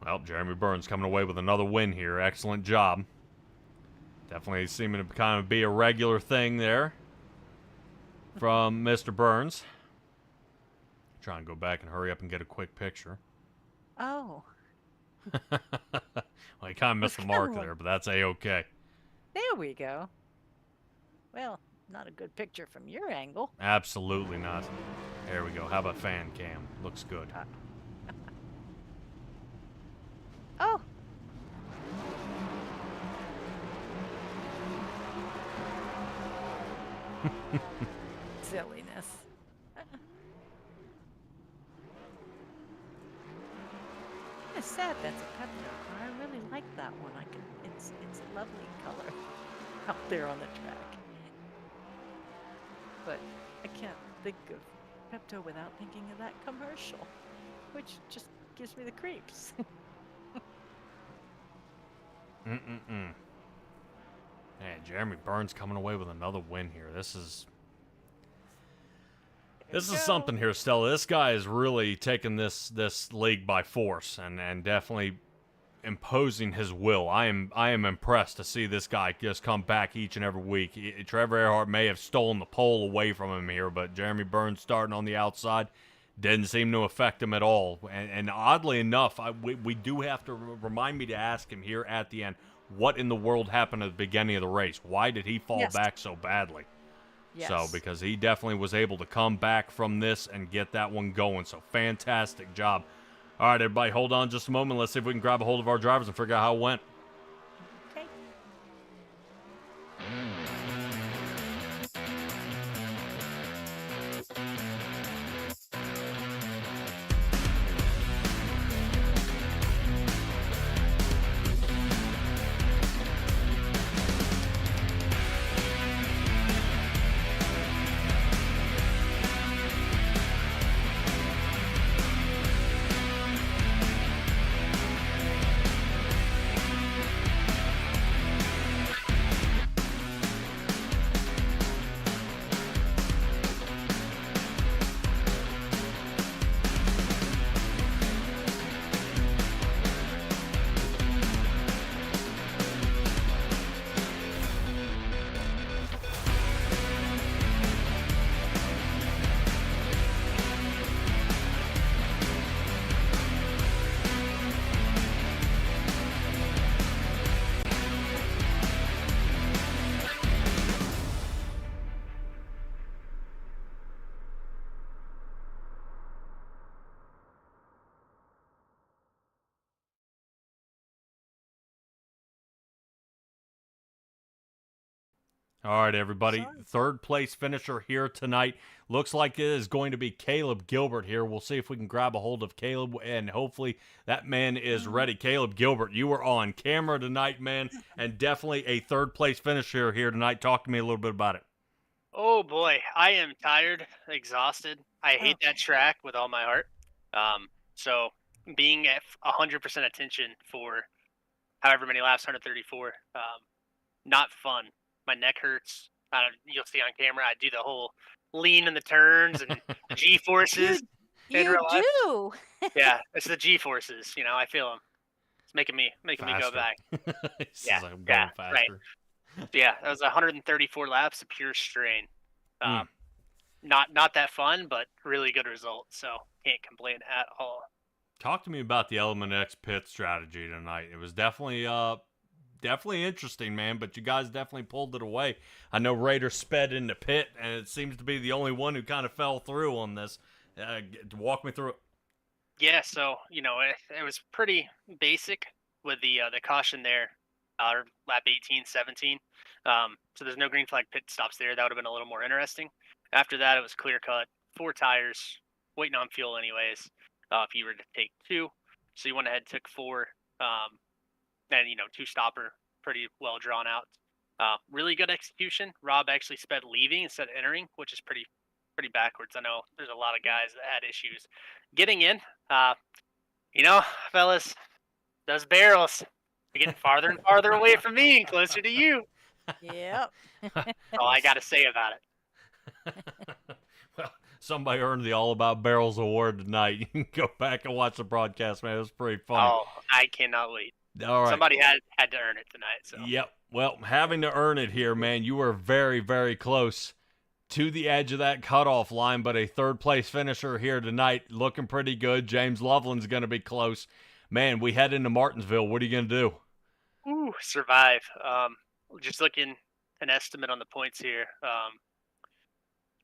Well, Jeremy Burns coming away with another win here. Excellent job. Definitely seeming to kind of be a regular thing there from Mr. Burns. Try and go back and hurry up and get a quick picture. Oh. Well, you kind of missed the mark there, but that's A-okay. There we go. Well, not a good picture from your angle. Absolutely not. There we go. How about fan cam? Looks good. Oh. Silliness. It's sad that's a Pepto car. I really like that one. It's a lovely color out there on the track. But I can't think of Pepto without thinking of that commercial, which just gives me the creeps. Man, Jeremy Burns coming away with another win here. This is something here, Stella. This guy is really taking this league by force and definitely imposing his will. I am impressed to see this guy just come back each and every week. Trevor Erhardt may have stolen the pole away from him here, but Jeremy Burns starting on the outside didn't seem to affect him at all. And oddly enough, we do have to remind me to ask him here at the end, what in the world happened at the beginning of the race? Why did he fall back so badly? Yes. So, because he definitely was able to come back from this and get that one going. So, fantastic job. All right, everybody, hold on just a moment. Let's see if we can grab a hold of our drivers and figure out how it went. Okay. All right, everybody. Sorry. Third place finisher here tonight. Looks like it is going to be Caleb Gilbert here. We'll see if we can grab a hold of Caleb, and hopefully that man is ready. Caleb Gilbert, you were on camera tonight, man, and definitely a third place finisher here tonight. Talk to me a little bit about it. Oh boy, I am tired, exhausted. I hate that track with all my heart. So being at 100% attention for however many laps, 134, not fun. My neck hurts. You'll see on camera, I do the whole lean in the turns and G-forces. You do. Yeah, it's the G-forces. You know, I feel them. It's making me go back. Yeah, I'm going faster. Right. Yeah, that was 134 laps of pure strain. Not that fun, but really good result. So can't complain at all. Talk to me about the Element X pit strategy tonight. It was definitely interesting, man, but you guys definitely pulled it away. I know Roeder sped into pit, and it seems to be the only one who kind of fell through on this. Walk me through it. Yeah, so, you know, it was pretty basic with the caution there, lap 18, 17. So there's no green flag pit stops there. That would have been a little more interesting. After that, it was clear cut, 4 tires, waiting on fuel anyways, if you were to take 2. So you went ahead and took 4. And, you know, 2-stopper, pretty well drawn out. Really good execution. Rob actually sped leaving instead of entering, which is pretty backwards. I know there's a lot of guys that had issues getting in. You know, fellas, those barrels are getting farther and farther away from me and closer to you. Yep. That's all I got to say about it. Well, Somebody earned the All About Barrels award tonight. You can go back and watch the broadcast, man. It was pretty funny. Oh, I cannot wait. All right. Somebody had to earn it tonight. So. Yep. Well, having to earn it here, man, you were very, very close to the edge of that cutoff line, but a third-place finisher here tonight, looking pretty good. James Loveland's going to be close. Man, we head into Martinsville. What are you going to do? Ooh, survive. Just looking an estimate on the points here.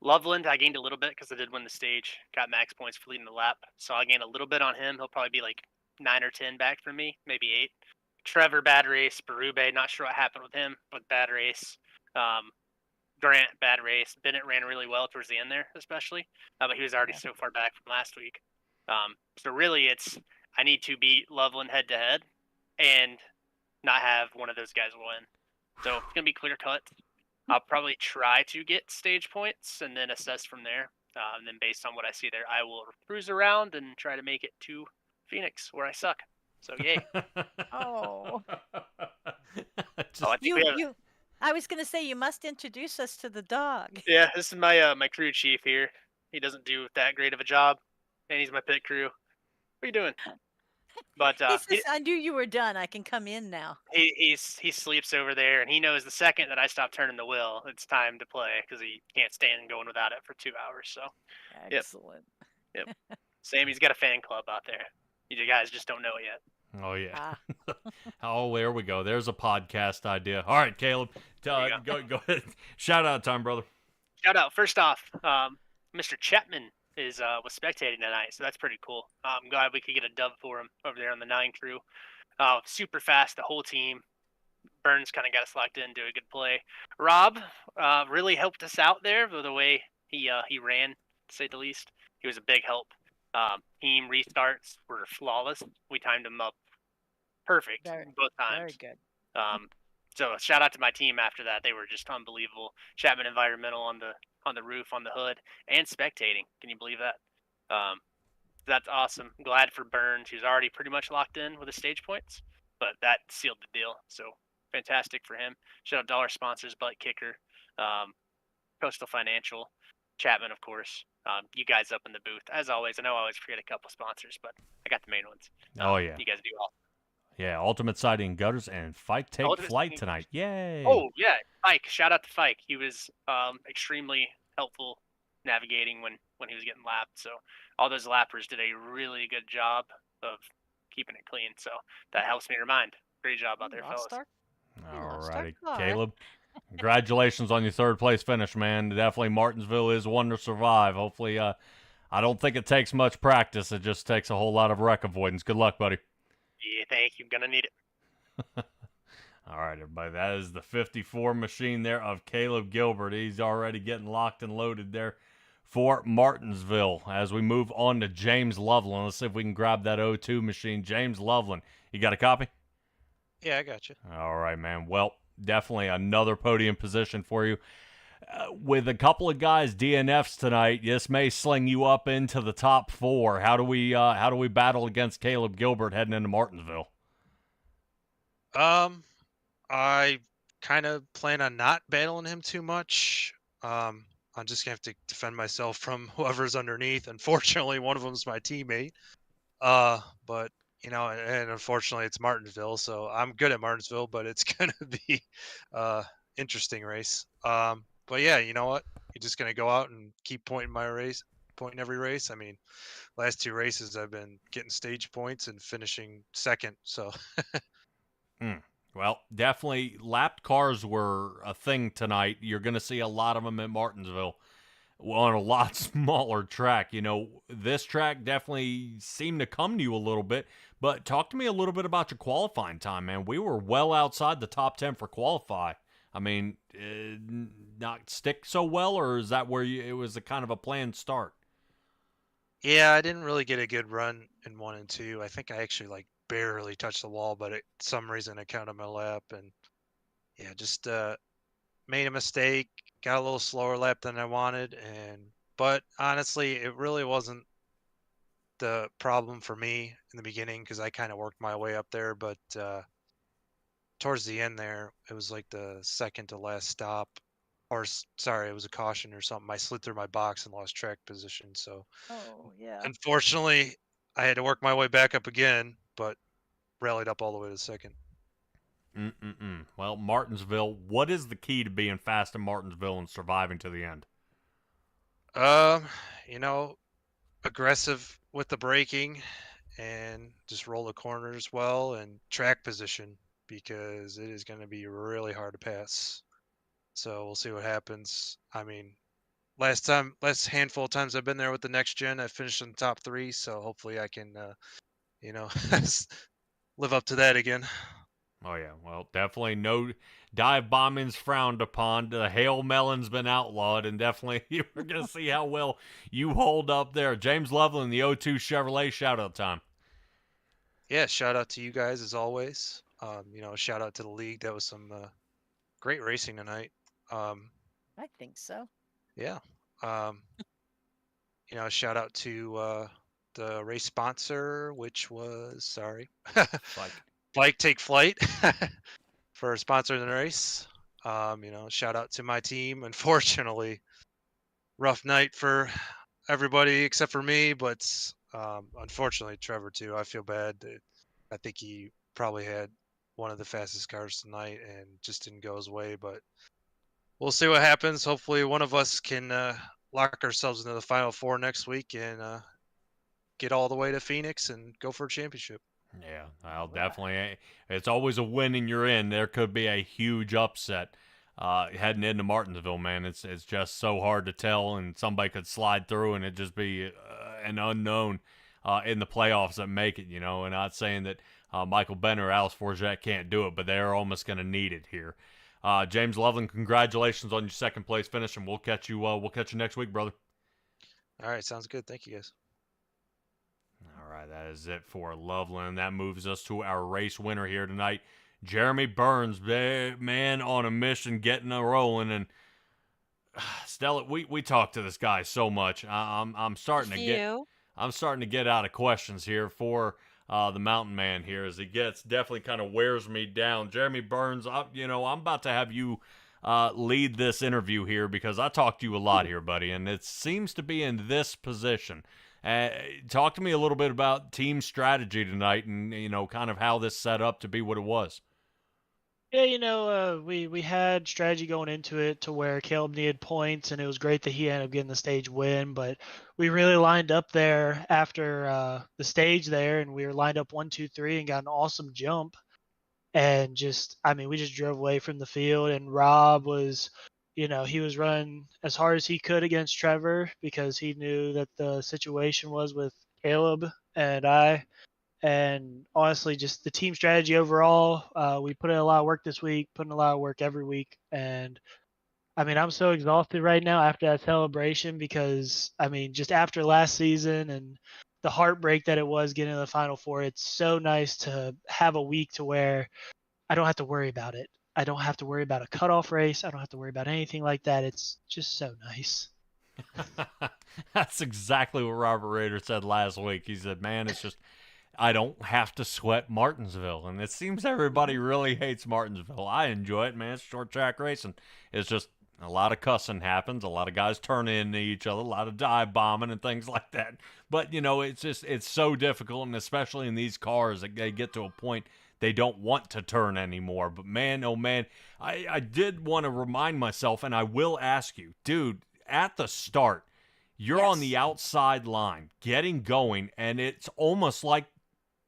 Loveland, I gained a little bit because I did win the stage. Got max points for leading the lap, so I gained a little bit on him. He'll probably be like 9 or 10 back from me, maybe 8. Trevor, bad race. Berube, not sure what happened with him, but bad race. Grant, bad race. Bennett ran really well towards the end there, especially, but he was already so far back from last week. So really, I need to beat Loveland head to head, and not have one of those guys win. So it's gonna be clear cut. I'll probably try to get stage points and then assess from there. And then based on what I see there, I will cruise around and try to make it to Phoenix, where I suck. So yay! Oh. I think we have, I was going to say you must introduce us to the dog. yeah, this is my my crew chief here. He doesn't do that great of a job, and he's my pit crew. What are you doing? But He says, I knew you were done. I can come in now. he sleeps over there, and he knows the second that I stop turning the wheel, it's time to play because he can't stand going without it for 2 hours. So Excellent. yep. Sammy's got a fan club out there. You guys just don't know it yet. Oh, yeah. Ah. Oh, there we go. There's a podcast idea. All right, Caleb, There you go ahead. Shout out time, brother. Shout out. First off, Mr. Chapman was spectating tonight, so that's pretty cool. I'm glad we could get a dub for him over there on the 9 crew. Super fast, the whole team. Burns kind of got us locked in, do a good play. Rob really helped us out there with the way he ran, to say the least. He was a big help. Team restarts were flawless. We timed him up perfect both times. Very good. So shout out to my team after that. They were just unbelievable. Chapman Environmental on the roof, on the hood, and spectating. Can you believe that? That's awesome. I'm glad for Burns, who's already pretty much locked in with the stage points, but that sealed the deal. So fantastic for him. Shout out to all our sponsors, Butt Kicker, Coastal Financial, Chapman, of course. You guys up in the booth. As always, I know I always forget a couple sponsors, but I got the main ones. Oh, yeah. You guys do all. Yeah, Ultimate Siding and Gutters and Fike take Ultimate flight Siding- tonight. Yay. Oh, yeah. Fike. Shout out to Fike. He was extremely helpful navigating when he was getting lapped. So all those lappers did a really good job of keeping it clean. So that helps me remind. Great job out there, fellas. All lost righty, our car. Caleb. Congratulations on your third place finish, man. Definitely Martinsville is one to survive. Hopefully, I don't think it takes much practice. It just takes a whole lot of wreck avoidance. Good luck, buddy. Yeah, thank you. Gonna need it. All right, everybody. That is the 54 machine there of Caleb Gilbert. He's already getting locked and loaded there for Martinsville. As we move on to James Loveland, let's see if we can grab that 02 machine. James Loveland, you got a copy? Yeah, I got you. All right, man. Well, definitely another podium position for you. With a couple of guys DNFs tonight, this may sling you up into the top 4. How do we battle against Caleb Gilbert heading into Martinsville? I kind of plan on not battling him too much. I'm just gonna have to defend myself from whoever's underneath. Unfortunately, one of them's my teammate. But and unfortunately, it's Martinsville, so I'm good at Martinsville, but it's gonna be interesting race. But yeah, you know what? You're just gonna go out and keep pointing every race. I mean, last 2 races I've been getting stage points and finishing second. So. Well, definitely lapped cars were a thing tonight. You're going to see a lot of them at Martinsville on a lot smaller track. This track definitely seemed to come to you a little bit, but talk to me a little bit about your qualifying time, man. We were well outside the top 10 for qualify. I mean, not stick so well, or is that where it was a kind of a planned start? Yeah, I didn't really get a good run in 1 and 2. I think I actually barely touched the wall, but some reason I counted my lap, and yeah, just made a mistake, got a little slower lap than I wanted, but honestly, it really wasn't the problem for me in the beginning because I kind of worked my way up there, but towards the end there, it was like the second to last stop. sorry, it was a caution or something. I slid through my box and lost track position. So Oh, yeah. unfortunately, I had to work my way back up again, but rallied up all the way to second. Well, Martinsville, what is the key to being fast in Martinsville and surviving to the end? Um, you know, aggressive with the braking and just roll the corners well and track position because it is going to be really hard to pass. So we'll see what happens. I mean, last handful of times I've been there with the next gen, I finished in the top 3. So hopefully I can, you know, live up to that again. Oh, yeah. Well, definitely no dive bombing's frowned upon. The Hail Melon's been outlawed, and definitely we're going to see how well you hold up there. James Loveland, the O2 Chevrolet, shout-out time. Yeah, shout out to you guys as always. Shout out to the league. That was some great racing tonight. I think so. Yeah. Shout out to the race sponsor, which was Bike Take Flight for sponsoring the race. Shout out to my team. Unfortunately, rough night for everybody except for me, but unfortunately Trevor too. I feel bad. I think he probably had one of the fastest cars tonight and just didn't go his way, but we'll see what happens. Hopefully one of us can lock ourselves into the Final Four next week and get all the way to Phoenix and go for a championship. Yeah, I'll definitely. It's always a win and you're in. There could be a huge upset heading into Martinsville, man. It's just so hard to tell, and somebody could slide through and it just be an unknown in the playoffs that make it. And not saying that Michael Benner or Alice Forget can't do it, but they're almost going to need it here. James Loveland, congratulations on your second place finish, and we'll catch you. We'll catch you next week, brother. All right, sounds good. Thank you, guys. All right, that is it for Loveland. That moves us to our race winner here tonight, Jeremy Burns, man on a mission, getting a rolling. And Stella, we talk to this guy so much. I'm starting to get out of questions here for the mountain man here as he definitely kind of wears me down. Jeremy Burns, I'm about to have you lead this interview here because I talk to you a lot here, buddy, and it seems to be in this position. Talk to me a little bit about team strategy tonight and, kind of how this set up to be what it was. Yeah, we had strategy going into it to where Caleb needed points, and it was great that he ended up getting the stage win. But we really lined up there after the stage there, and we were lined up 1, 2, 3, and got an awesome jump. And we just drove away from the field. And Rob was, he was running as hard as he could against Trevor because he knew that the situation was with Caleb and I. And honestly, just the team strategy overall, we put in a lot of work this week, putting a lot of work every week. And I'm so exhausted right now after that celebration because, just after last season and the heartbreak that it was getting to the Final Four, it's so nice to have a week to where I don't have to worry about it. I don't have to worry about a cutoff race. I don't have to worry about anything like that. It's just so nice. That's exactly what Robert Roeder said last week. He said, man, it's just... I don't have to sweat Martinsville, and it seems everybody really hates Martinsville. I enjoy it, man. It's short track racing. It's just a lot of cussing happens, a lot of guys turn into each other, a lot of dive bombing and things like that. But, it's so difficult, and especially in these cars, they get to a point they don't want to turn anymore. But, man, oh, man, I did want to remind myself, and I will ask you, dude, at the start, you're on the outside line, getting going, and it's almost like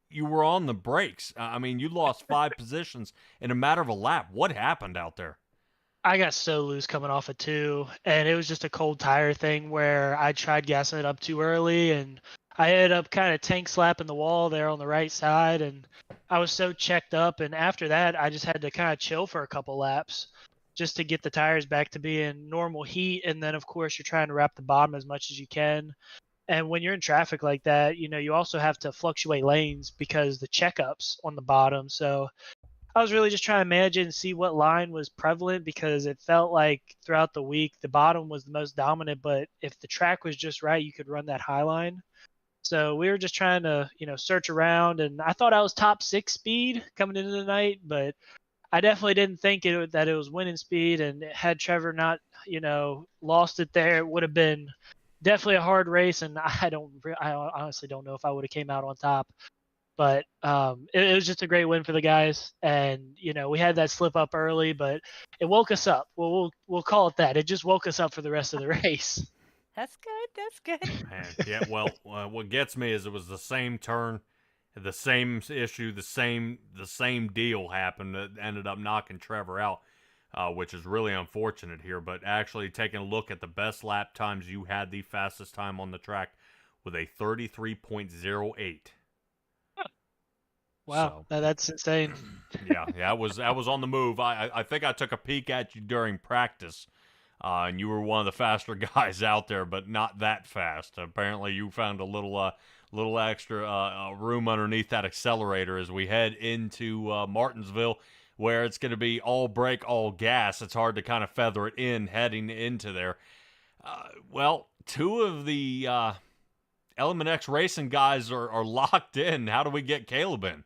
you were on the brakes. You lost 5 positions in a matter of a lap. What happened out there? I got so loose coming off of 2, and it was just a cold tire thing where I tried gassing it up too early, and I ended up kind of tank slapping the wall there on the right side, and I was so checked up. And after that, I just had to kind of chill for a couple laps just to get the tires back to being normal heat. And then, of course, you're trying to wrap the bottom as much as you can. And when you're in traffic like that, you also have to fluctuate lanes because the checkups on the bottom. So I was really just trying to manage it and see what line was prevalent because it felt like throughout the week, the bottom was the most dominant. But if the track was just right, you could run that high line. So we were just trying to, search around. And I thought I was top 6 speed coming into the night, but I definitely didn't think that it was winning speed, and had Trevor not, lost it there, it would have been definitely a hard race, and I honestly don't know if I would have came out on top. But it was just a great win for the guys, and we had that slip up early, but it woke us up. We'll call it that. It just woke us up for the rest of the race. That's good. That's good. Man, yeah. Well, what gets me is it was the same turn, the same issue, the same deal happened that ended up knocking Trevor out, which is really unfortunate here. But actually, taking a look at the best lap times, you had the fastest time on the track with a 33.08. Wow, So, that's insane. yeah, that was on the move. I think I took a peek at you during practice, and you were one of the faster guys out there, but not that fast. Apparently, you found a little extra room underneath that accelerator as we head into Martinsville, where it's going to be all brake, all gas. It's hard to kind of feather it in heading into there. Well, two of the Element X Racing guys are locked in. How do we get Caleb in?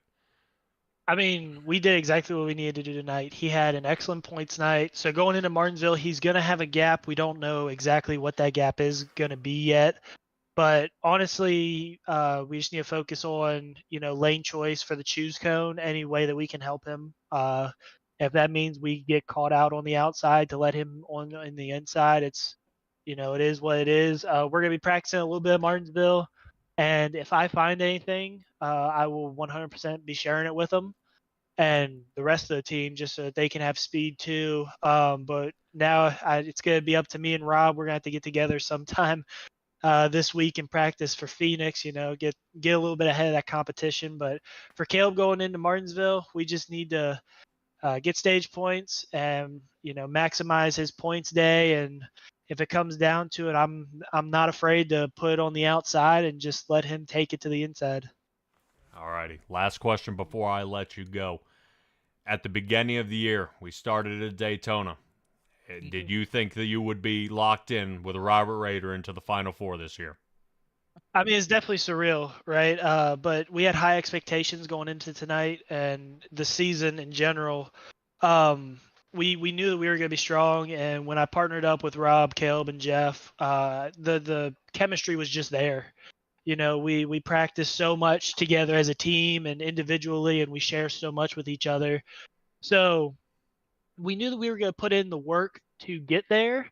I mean, we did exactly what we needed to do tonight. He had an excellent points night. So going into Martinsville, he's going to have a gap. We don't know exactly what that gap is going to be yet. But honestly, we just need to focus on, lane choice for the choose cone, any way that we can help him. If that means we get caught out on the outside to let him on in the inside, it is what it is. We're going to be practicing a little bit at Martinsville. And if I find anything, I will 100% be sharing it with them and the rest of the team, just so that they can have speed too. But now it's going to be up to me and Rob. We're going to have to get together sometime this week in practice for Phoenix, get a little bit ahead of that competition. But for Caleb going into Martinsville, we just need to get stage points and, maximize his points day. And if it comes down to it, I'm not afraid to put it on the outside and just let him take it to the inside. All righty. Last question before I let you go. At the beginning of the year, we started at Daytona. Did you think that you would be locked in with Robert Roeder into the Final Four this year? I mean, it's definitely surreal, right? But we had high expectations going into tonight and the season in general. We knew that we were going to be strong, and when I partnered up with Rob, Caleb, and Jeff, the chemistry was just there. We practice so much together as a team and individually, and we share so much with each other. So we knew that we were going to put in the work to get there,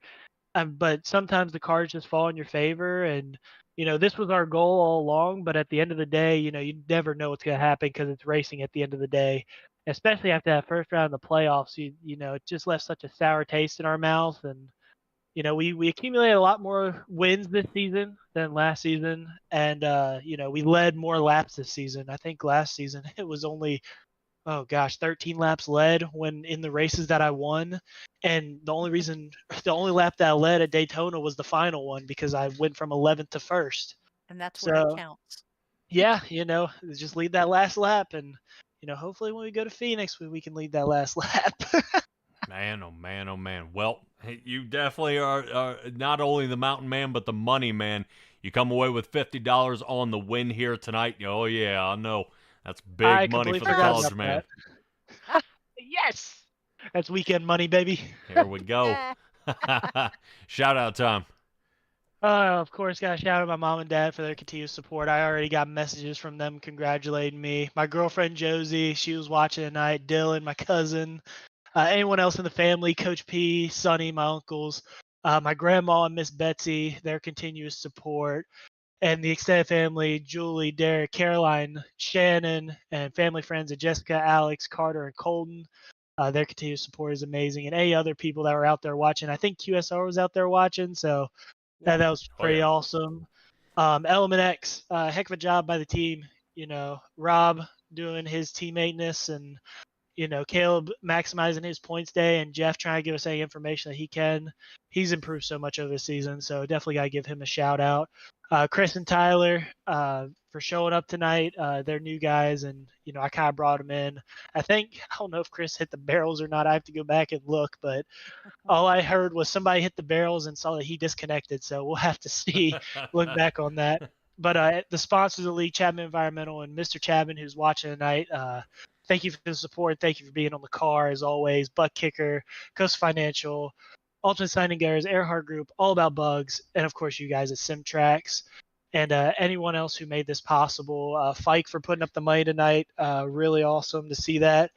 but sometimes the cards just fall in your favor. And this was our goal all along. But at the end of the day, you never know what's going to happen because it's racing at the end of the day. Especially after that first round of the playoffs, it just left such a sour taste in our mouth. And we accumulated a lot more wins this season than last season, and we led more laps this season. I think last season it was only 13 laps led when in the races that I won. And the only lap that I led at Daytona was the final one because I went from 11th to 1st. And that's where it counts. Yeah, just lead that last lap. And, hopefully when we go to Phoenix, we can lead that last lap. Man, oh man, oh man. Well, you definitely are not only the mountain man, but the money man. You come away with $50 on the win here tonight. Oh, yeah, I know. That's big money for the college man. Yes! That's weekend money, baby. Here we go. Shout out time. Of course, got to shout out my mom and dad for their continued support. I already got messages from them congratulating me. My girlfriend, Josie, she was watching tonight. Dylan, my cousin. Anyone else in the family, Coach P, Sonny, my uncles, my grandma and Miss Betsy, their continuous support. And the extended family, Julie, Derek, Caroline, Shannon, and family friends of Jessica, Alex, Carter, and Colton. Their continued support is amazing. And any other people that were out there watching. I think QSR was out there watching, so that was pretty awesome. Element X, heck of a job by the team. Rob doing his teammateness and, Caleb maximizing his points day and Jeff trying to give us any information that he can. He's improved so much over the season, so definitely got to give him a shout out. Chris and Tyler for showing up tonight. They're new guys, and, I kind of brought them in. I don't know if Chris hit the barrels or not. I have to go back and look, but all I heard was somebody hit the barrels and saw that he disconnected, so we'll have to see, look back on that. But the sponsors of the league, Chapman Environmental and Mr. Chapman, who's watching tonight, thank you for the support. Thank you for being on the car as always. Butt Kicker, Coast Financial, Ultimate Signing Getters, Erhardt Group, All About Bugs, and of course you guys at SimTrax. And anyone else who made this possible. Fike for putting up the money tonight. Really awesome to see that.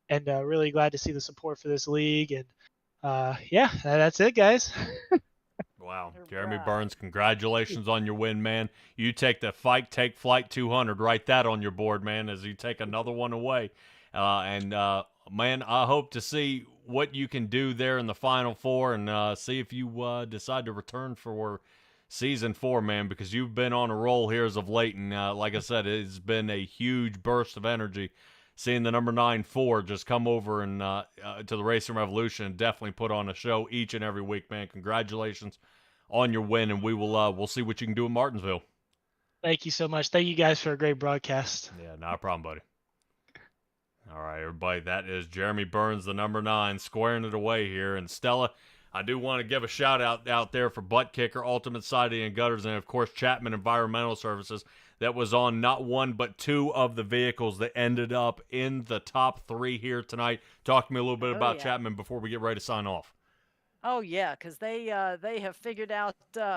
And really glad to see the support for this league. And yeah, that's it, guys. Wow. All Jeremy right. Burns, congratulations on your win, man. You take the Fight, Take Flight 200. Write that on your board, man, as you take another one away. Man, I hope to see what you can do there in the Final Four and see if you decide to return for Season 4, man, because you've been on a roll here as of late. And like I said, it's been a huge burst of energy seeing the number 9-4 just come over and to the Racing Revolution and definitely put on a show each and every week, man. Congratulations on your win, and we'll see what you can do in Martinsville. Thank you so much. Thank you guys for a great broadcast. Yeah, not a problem, buddy. All right, everybody, that is Jeremy Burns, the number 9, squaring it away here. And Stella, I do want to give a shout out there for Butt Kicker, Ultimate Siding and Gutters, and of course Chapman Environmental Services. That was on not one but 2 of the vehicles that ended up in the top 3 here tonight. Talk to me a little bit about Chapman before we get ready to sign off. Oh yeah, because they have figured out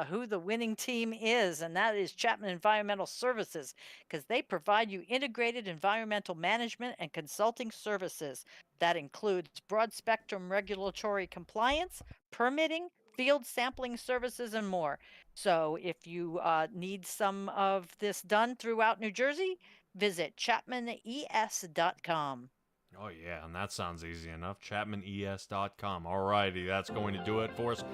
who the winning team is, and that is Chapman Environmental Services, because they provide you integrated environmental management and consulting services that includes broad spectrum regulatory compliance, permitting, field sampling services, and more. So if you need some of this done throughout New Jersey, visit chapmanes.com. Oh, yeah, and that sounds easy enough. ChapmanES.com. All righty, that's going to do it for us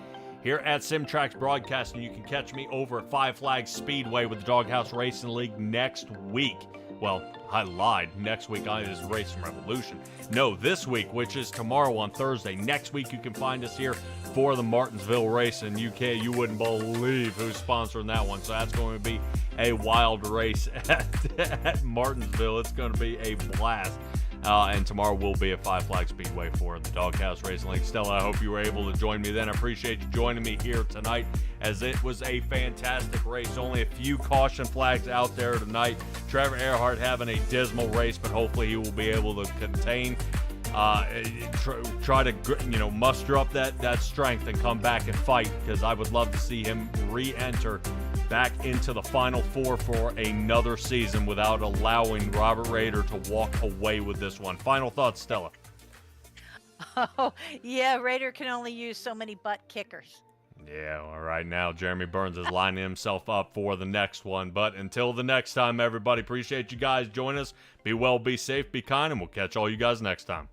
here at SimTrax Broadcasting. You can catch me over at Five Flags Speedway with the Doghouse Racing League next week. Well, I lied. Next week is Racing Revolution. No, this week, which is tomorrow on Thursday. Next week, you can find us here for the Martinsville race in UK. You wouldn't believe who's sponsoring that one. So that's going to be a wild race at Martinsville. It's going to be a blast. And tomorrow will be at Five Flags Speedway for the Doghouse Racing League. Stella, I hope you were able to join me then. I appreciate you joining me here tonight, as it was a fantastic race. Only a few caution flags out there tonight. Trevor Erhardt having a dismal race, but hopefully he will be able to contain, try to muster up that strength and come back and fight, because I would love to see him re-enter back into the Final Four for another season without allowing Robert Roeder to walk away with this one. Final thoughts, Stella? Oh, yeah, Raider can only use so many butt kickers. Yeah, well, right now, Jeremy Burns is lining himself up for the next one. But until the next time, everybody, appreciate you guys joining us. Be well, be safe, be kind, and we'll catch all you guys next time.